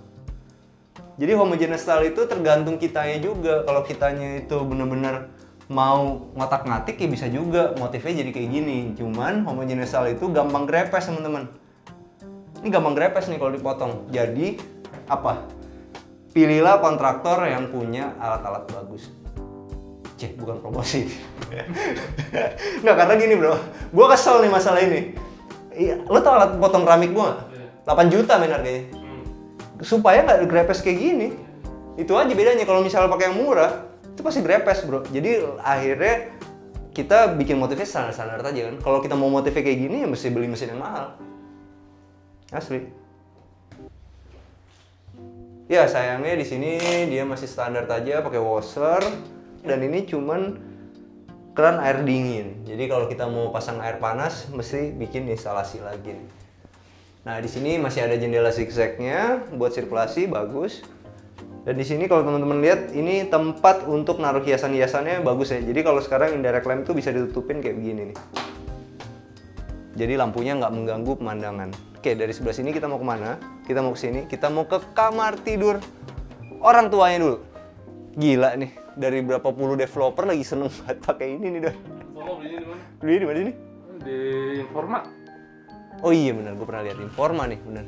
Jadi homogeneous style itu tergantung kitanya juga. Kalau kitanya itu bener-bener mau ngotak-ngatik ya bisa juga motifnya jadi kayak gini. Cuman homogeneous style itu gampang grepes teman-teman. Ini gampang grepes nih kalau dipotong. Jadi apa? Pilihlah kontraktor yang punya alat-alat bagus. Bukan promosi. Nggak, karena gini bro, gue kesel nih masalah ini. Lo tau alat potong keramik gue nggak? 8 juta men harganya. Supaya nggak grepes kayak gini. Itu aja bedanya. Kalau misalnya pakai yang murah, itu pasti grepes bro. Jadi akhirnya kita bikin motifnya standar-standar aja kan. Kalau kita mau motifnya kayak gini ya mesti beli mesin yang mahal. Asli. Ya sayangnya di sini dia masih standar aja pakai washer. Dan ini cuman keran air dingin. Jadi kalau kita mau pasang air panas mesti bikin instalasi lagi nih. Nah, di sini masih ada jendela zigzagnya buat sirkulasi bagus. Dan di sini kalau teman-teman lihat ini tempat untuk naruh hiasan-hiasannya bagus ya. Jadi kalau sekarang indirect lamp tuh bisa ditutupin kayak begini nih. Jadi lampunya nggak mengganggu pemandangan. Oke, dari sebelah sini kita mau kemana? Kita mau ke sini. Kita mau ke kamar tidur orang tuanya dulu. Gila nih, dari berapa puluh developer lagi seneng banget pakai ini nih, Don. Soalnya belinya di mana? Beli di mana sini? Di Informa. Oh iya benar, gue pernah lihat Informa nih, benar.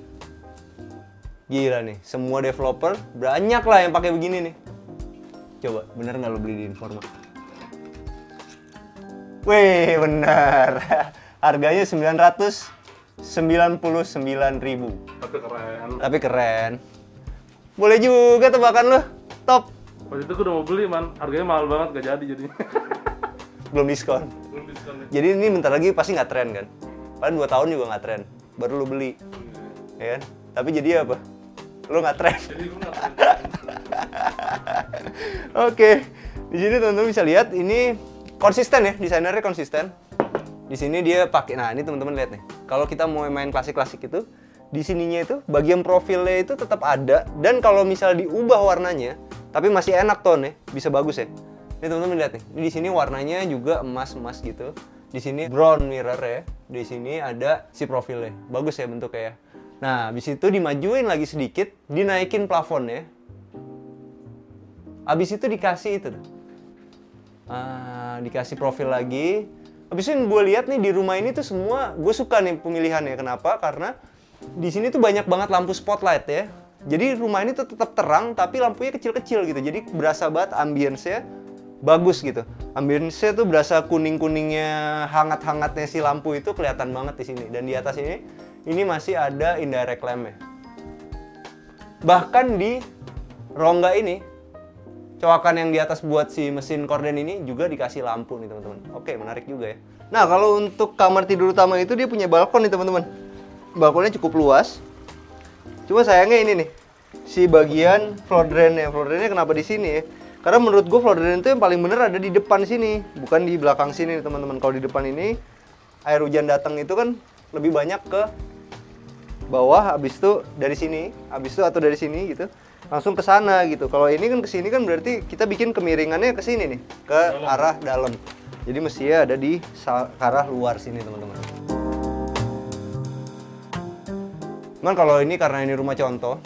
Gila nih, semua developer banyak lah yang pakai begini nih. Coba, bener nggak lo beli di Informa? Wih, benar. Harganya 999.000. Tapi keren. Tapi keren. Boleh juga tebakan lo. Top. Waktu itu gue udah mau beli man, harganya mahal banget, gak jadi jadinya. Belum diskon. Belum diskon nih. Jadi ini bentar lagi pasti nggak tren kan? Paling 2 tahun juga nggak tren. Baru lo beli. Ya kan? Tapi jadi apa? Lo nggak tren. Jadi gue nggak tahu. Oke. Di sini teman-teman bisa lihat ini konsisten ya, desainernya konsisten. Di sini dia pakai, nah ini teman-teman lihat nih. Kalau kita mau main klasik-klasik itu, di sininya itu bagian profilnya itu tetap ada. Dan kalau misal diubah warnanya, tapi masih enak tone ya, bisa bagus ya. Ini teman-teman lihat nih. Di sini warnanya juga emas-emas gitu. Di sini brown mirror ya. Di sini ada si profilnya. Bagus ya bentuknya ya. Nah, habis itu dimajuin lagi sedikit, dinaikin plafonnya. Habis itu dikasih itu tuh. Dikasih profil lagi. Habis itu gue lihat nih di rumah ini tuh semua, gue suka nih pemilihannya. Kenapa? Karena di sini tuh banyak banget lampu spotlight ya. Jadi rumah ini tuh tetap terang tapi lampunya kecil-kecil gitu. Jadi berasa banget ambience-nya bagus gitu. Ambience-nya tuh berasa kuning-kuningnya, hangat-hangatnya si lampu itu kelihatan banget di sini. Dan di atas ini masih ada indirect lamp-nya. Bahkan di rongga ini, coakan yang di atas buat si mesin korden ini juga dikasih lampu nih teman-teman. Oke, menarik juga ya. Nah, kalau untuk kamar tidur utama itu dia punya balkon nih teman-teman. Balkonnya cukup luas. Cuma sayangnya ini nih, si bagian floor drain-nya. Floor drain-nya kenapa di sini ya? Karena menurut gue floor drain itu yang paling bener ada di depan sini, bukan di belakang sini teman-teman. Kalau di depan ini, air hujan datang itu kan lebih banyak ke bawah, habis itu dari sini, habis itu atau dari sini gitu, langsung ke sana gitu. Kalau ini kan ke sini kan berarti kita bikin kemiringannya ke sini nih, ke arah dalam. Jadi mestinya ada di arah luar sini teman-teman. Cuman kalau ini karena ini rumah contoh,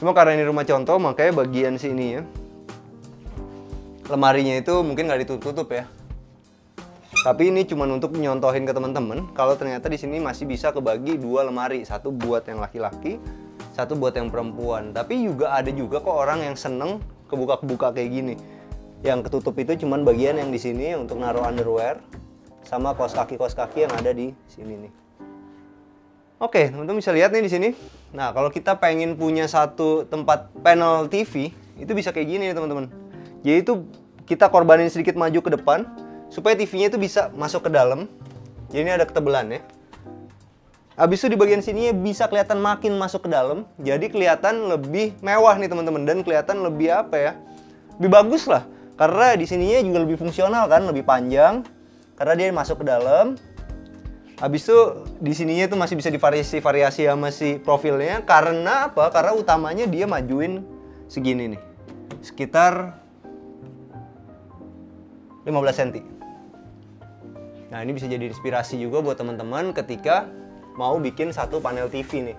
makanya bagian sini ya, lemarinya itu mungkin nggak ditutup ya. Tapi ini cuma untuk nyontohin ke teman-teman kalau ternyata di sini masih bisa kebagi 2 lemari, satu buat yang laki-laki, satu buat yang perempuan. Tapi juga ada juga kok orang yang seneng kebuka-kebuka kayak gini. Yang ketutup itu cuma bagian yang di sini untuk naruh underwear sama kaos kaki yang ada di sini nih. Oke, teman-teman bisa lihat nih di sini. Nah, kalau kita pengen punya satu tempat panel TV, itu bisa kayak gini nih teman-teman. Jadi itu kita korbanin sedikit maju ke depan supaya TV-nya itu bisa masuk ke dalam. Jadi ini ada ketebalan ya. Habis itu di bagian sini bisa kelihatan makin masuk ke dalam. Jadi kelihatan lebih mewah nih teman-teman dan kelihatan lebih apa ya? Lebih bagus lah. Karena di sininya juga lebih fungsional kan, lebih panjang. Karena dia masuk ke dalam. Habis itu di sininya tuh masih bisa divariasi sama si profilnya. Karena apa? Karena utamanya dia majuin segini nih. Sekitar 15 cm. Nah, ini bisa jadi inspirasi juga buat teman-teman ketika mau bikin satu panel TV nih.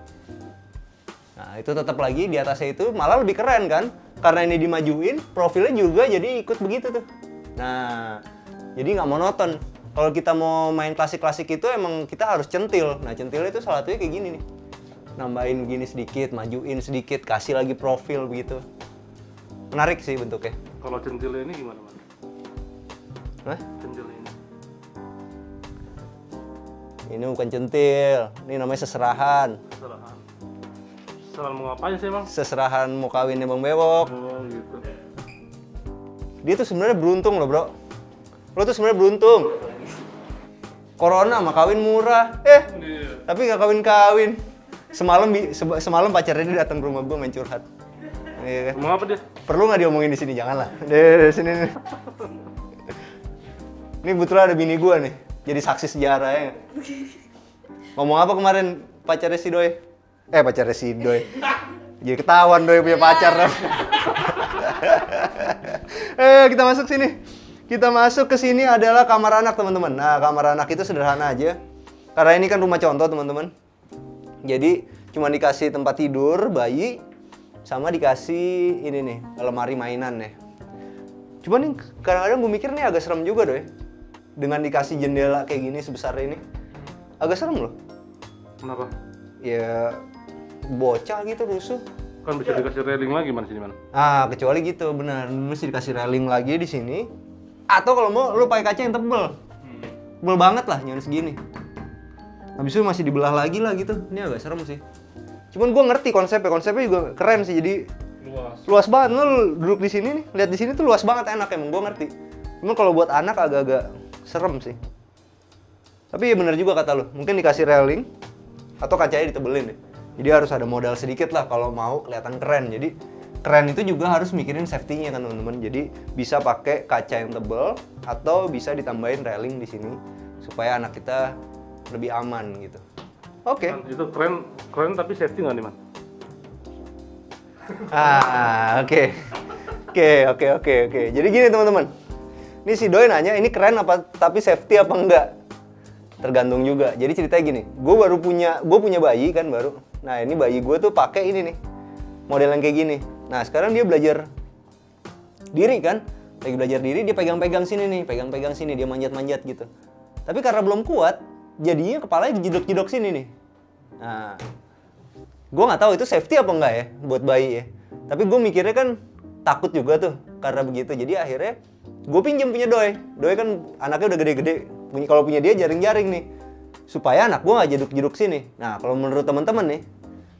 Nah, itu tetap lagi di atasnya itu malah lebih keren kan? Karena ini dimajuin, profilnya juga jadi ikut begitu tuh. Nah, jadi nggak monoton. Kalau kita mau main klasik-klasik itu emang kita harus centil. Nah, centilnya itu salah satunya kayak gini nih. Nambahin gini sedikit, majuin sedikit, kasih lagi profil begitu. Menarik sih bentuknya. Kalau centilnya ini gimana, Man? Hah? Centilnya ini. Ini bukan centil, ini namanya seserahan. Seserahan. Seserahan mau ngapain sih, Bang? Seserahan mau kawinnya Bang Bewok. Oh, gitu. Dia tuh sebenarnya beruntung loh, bro. Lo tuh sebenarnya beruntung. Corona mah kawin murah, Iya. tapi nggak kawin-kawin. Semalam pacarnya dia datang ke rumah gue main curhat. Iya kan? Ngomong apa dia? Perlu nggak diomongin di sini? Janganlah. Di sini nih. Ini kebetulan ada bini gue nih, jadi saksi sejarah ya. Ngomong apa kemarin pacarnya si Doi? Pacarnya si Doi. Jadi ketahuan Doi punya pacar. Kita masuk sini. Kita masuk ke sini adalah kamar anak, teman-teman. Nah, kamar anak itu sederhana aja. Karena ini kan rumah contoh, teman-teman. Jadi, cuma dikasih tempat tidur bayi sama dikasih ini nih, lemari mainan nih. Cuma nih kadang-kadang gue mikir nih agak serem juga, Doi. Dengan dikasih jendela kayak gini sebesar ini. Agak serem loh. Kenapa? Ya bocah gitu rusuh. Kan bisa dikasih railing lagi, Man, sini, Man. Kecuali gitu, benar. Mesti dikasih railing lagi di sini. Atau kalau mau lu pakai kaca yang tebel. Tebel banget lah, jangan segini. Habis itu masih dibelah lagi lah gitu. Ini agak serem sih. Cuman gua ngerti konsepnya juga keren sih. Jadi luas banget. Lu duduk di sini nih, lihat di sini tuh luas banget, enak emang, gua ngerti. Cuman kalau buat anak agak-agak serem sih. Tapi ya benar juga kata lu, mungkin dikasih railing atau kacanya ditebelin deh. Jadi harus ada modal sedikit lah kalau mau kelihatan keren. Jadi keren itu juga harus mikirin safety-nya kan, teman-teman. Jadi bisa pakai kaca yang tebal atau bisa ditambahin railing di sini supaya anak kita lebih aman gitu. Oke. Man, itu keren tapi safety nggak nih, Man? Oke. Jadi gini, teman-teman. Ini si Doi nanya, ini keren apa tapi safety apa enggak? Tergantung juga. Jadi ceritanya gini, gue punya bayi kan baru. Nah, ini bayi gue tuh pakai ini nih. Model yang kayak gini. Nah, sekarang dia belajar diri kan? Lagi belajar diri, dia pegang-pegang sini nih, pegang-pegang sini, dia manjat-manjat gitu. Tapi karena belum kuat, jadinya kepalanya jedok-jedok sini nih. Nah, gue nggak tahu itu safety apa enggak ya buat bayi ya. Tapi gue mikirnya kan takut juga tuh karena begitu. Jadi akhirnya gue pinjem punya Doi. Doi kan anaknya udah gede-gede. Kalau punya dia jaring-jaring nih. Supaya anak gue nggak jeduk-jeduk sini. Nah, kalau menurut teman-teman nih,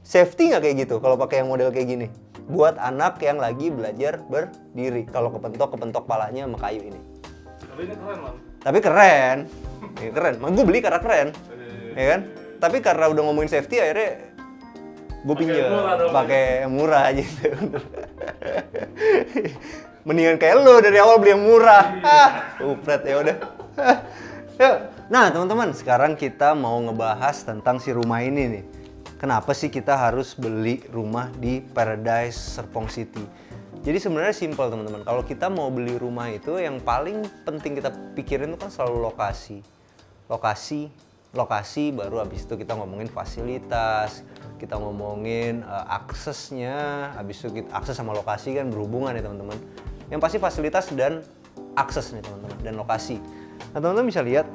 safety nggak kayak gitu kalau pakai yang model kayak gini? Buat anak yang lagi belajar berdiri. Kalau kepentok palanya sama kayu ini. Tapi ini keren, Man. Tapi keren. Ya, keren. Gue beli karena keren. Ya kan? Tapi karena udah ngomongin safety akhirnya gue pinjam pakai yang murah gitu. Mendingan kayak lo dari awal beli yang murah. Upret ya udah. Nah, teman-teman, sekarang kita mau ngebahas tentang si rumah ini nih. Kenapa sih kita harus beli rumah di Paradise Serpong City? Jadi sebenarnya simpel, teman-teman. Kalau kita mau beli rumah itu yang paling penting kita pikirin itu kan selalu lokasi. Lokasi baru habis itu kita ngomongin fasilitas, kita ngomongin aksesnya, habis itu akses sama lokasi kan berhubungan ya, teman-teman. Yang pasti fasilitas dan akses nih, teman-teman, dan lokasi. Nah, teman-teman bisa lihat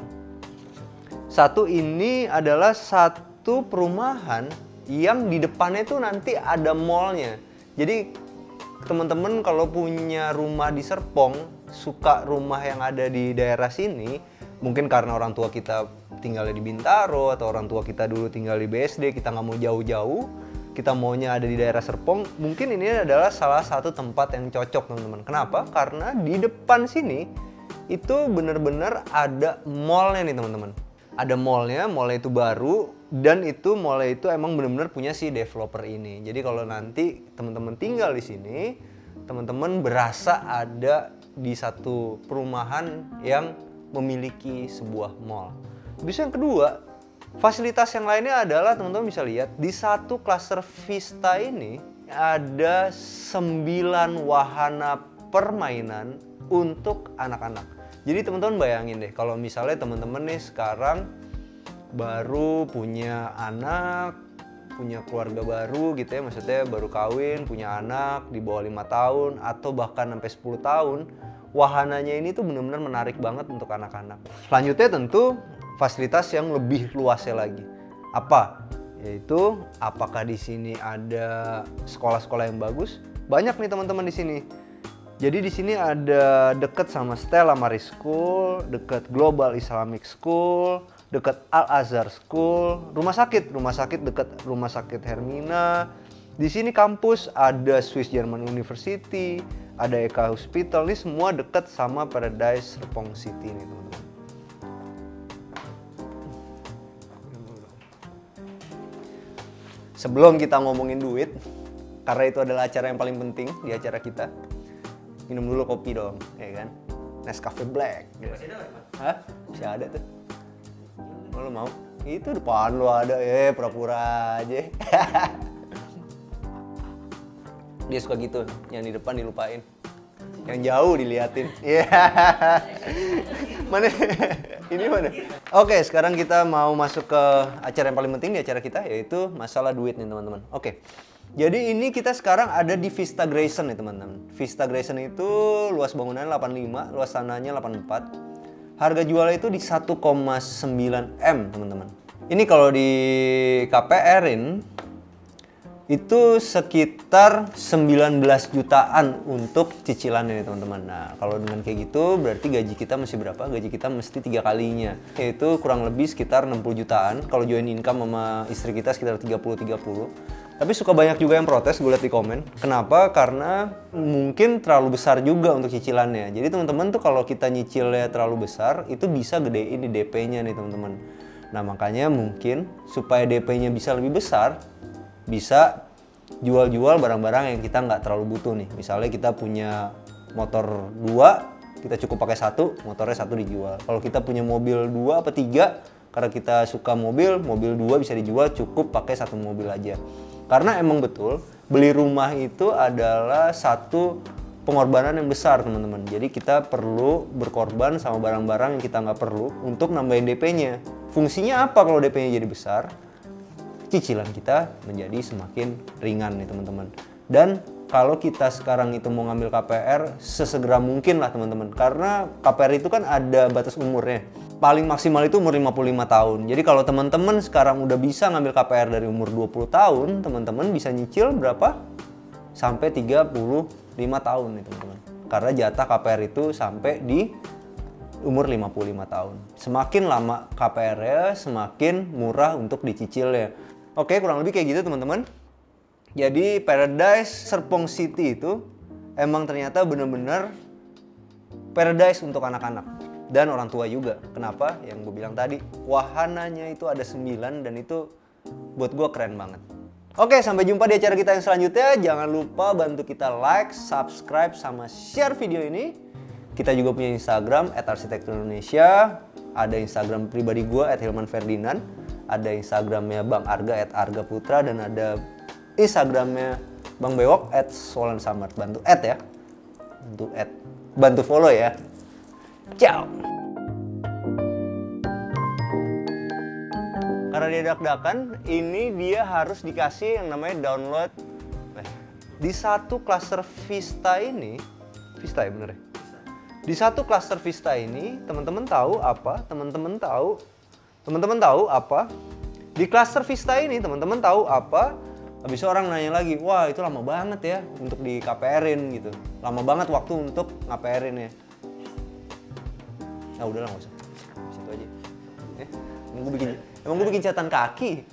satu ini adalah satu perumahan yang di depannya tuh nanti ada mallnya. Jadi teman-teman kalau punya rumah di Serpong, suka rumah yang ada di daerah sini, mungkin karena orang tua kita tinggal di Bintaro atau orang tua kita dulu tinggal di BSD, kita nggak mau jauh-jauh, kita maunya ada di daerah Serpong, mungkin ini adalah salah satu tempat yang cocok, teman-teman. Kenapa? Karena di depan sini itu bener-bener ada mallnya nih, teman-teman. Ada mallnya itu baru, dan itu mallnya itu emang bener-bener punya si developer ini. Jadi kalau nanti teman-teman tinggal di sini, teman-teman berasa ada di satu perumahan yang memiliki sebuah mall. Bisa yang kedua, Fasilitas yang lainnya adalah teman-teman bisa lihat di satu klaster Vista ini ada 9 wahana permainan untuk anak-anak. Jadi teman-teman bayangin deh kalau misalnya teman-teman nih sekarang baru punya anak, punya keluarga baru gitu ya, maksudnya baru kawin, punya anak di bawah 5 tahun atau bahkan sampai 10 tahun, wahananya ini tuh benar-benar menarik banget untuk anak-anak. Selanjutnya tentu fasilitas yang lebih luasnya lagi. Apa? Yaitu apakah di sini ada sekolah-sekolah yang bagus? Banyak nih teman-teman di sini. Jadi di sini ada dekat sama Stella Maris School, dekat Global Islamic School, dekat Al Azhar School, rumah sakit dekat Rumah Sakit Hermina. Di sini kampus ada Swiss German University, ada Eka Hospital. Ini semua dekat sama Paradise Serpong City nih teman-teman. Sebelum kita ngomongin duit, karena itu adalah acara yang paling penting di acara kita, minum dulu kopi dong, ya kan? Nescafe Black. Masih ada nggak? Hah? Masih ada tuh. Lo mau? Itu depan lo ada, pura-pura aja. Dia suka gitu, yang di depan dilupain. Yang jauh diliatin. Iya. Mana? Ini mana? Oke, sekarang kita mau masuk ke acara yang paling penting di acara kita, yaitu masalah duit nih teman-teman. Oke. Jadi ini kita sekarang ada di Vista Grayson nih teman-teman. Vista Grayson itu luas bangunannya 85, luas tanahnya 84. Harga jualnya itu di 1,9 M teman-teman. Ini kalau di KPR-in itu sekitar 19 jutaan untuk cicilannya nih teman-teman. Nah kalau dengan kayak gitu berarti gaji kita mesti berapa? Gaji kita mesti 3 kalinya, yaitu kurang lebih sekitar 60 jutaan. Kalau join income sama istri kita sekitar 30-30. Tapi suka banyak juga yang protes, gue lihat di komen. Kenapa? Karena mungkin terlalu besar juga untuk cicilannya. Jadi teman-teman tuh kalau kita nyicilnya terlalu besar, itu bisa gedein di DP-nya nih teman-teman. Nah makanya mungkin supaya DP-nya bisa lebih besar, bisa jual-jual barang-barang yang kita nggak terlalu butuh nih. Misalnya kita punya motor 2, kita cukup pakai 1, motornya 1 dijual. Kalau kita punya mobil 2 apa 3, karena kita suka mobil 2 bisa dijual, cukup pakai 1 mobil aja. Karena emang betul, beli rumah itu adalah satu pengorbanan yang besar teman-teman. Jadi kita perlu berkorban sama barang-barang yang kita nggak perlu untuk nambahin DP-nya. Fungsinya apa kalau DP-nya jadi besar? Cicilan kita menjadi semakin ringan nih teman-teman. Dan kalau kita sekarang itu mau ngambil KPR, sesegera mungkin lah teman-teman. Karena KPR itu kan ada batas umurnya. Paling maksimal itu umur 55 tahun. Jadi kalau teman-teman sekarang udah bisa ngambil KPR dari umur 20 tahun, teman-teman bisa nyicil berapa? Sampai 35 tahun nih teman-teman. Karena jatah KPR itu sampai di umur 55 tahun. Semakin lama KPR-nya, semakin murah untuk dicicilnya. Oke, kurang lebih kayak gitu teman-teman. Jadi Paradise Serpong City itu emang ternyata bener-bener paradise untuk anak-anak dan orang tua juga. Kenapa? Yang gue bilang tadi, wahananya itu ada 9 dan itu buat gue keren banget. Oke, sampai jumpa di acara kita yang selanjutnya. Jangan lupa bantu kita like, subscribe, sama share video ini. Kita juga punya Instagram @arsitekturindonesia. Ada Instagram pribadi gue @hilmanferdinand. Ada Instagramnya Bang Arga @argaputra. Dan ada Instagramnya Bang Bewok @solansamart. Bantu ya. Bantu follow ya. Ciao. Karena dia dak-dakan, ini dia harus dikasih yang namanya download. Di satu klaster Vista ini, Vista ya bener ya? Di satu klaster Vista ini, teman-teman tahu apa? Teman-teman tahu apa? Di klaster Vista ini, teman-teman tahu apa? Habis itu orang nanya lagi, wah itu lama banget ya untuk di KPR-in gitu. Lama banget waktu untuk KPR-in ya. Nah udahlah nggak usah, situ aja. Emang gue bikin catatan kaki.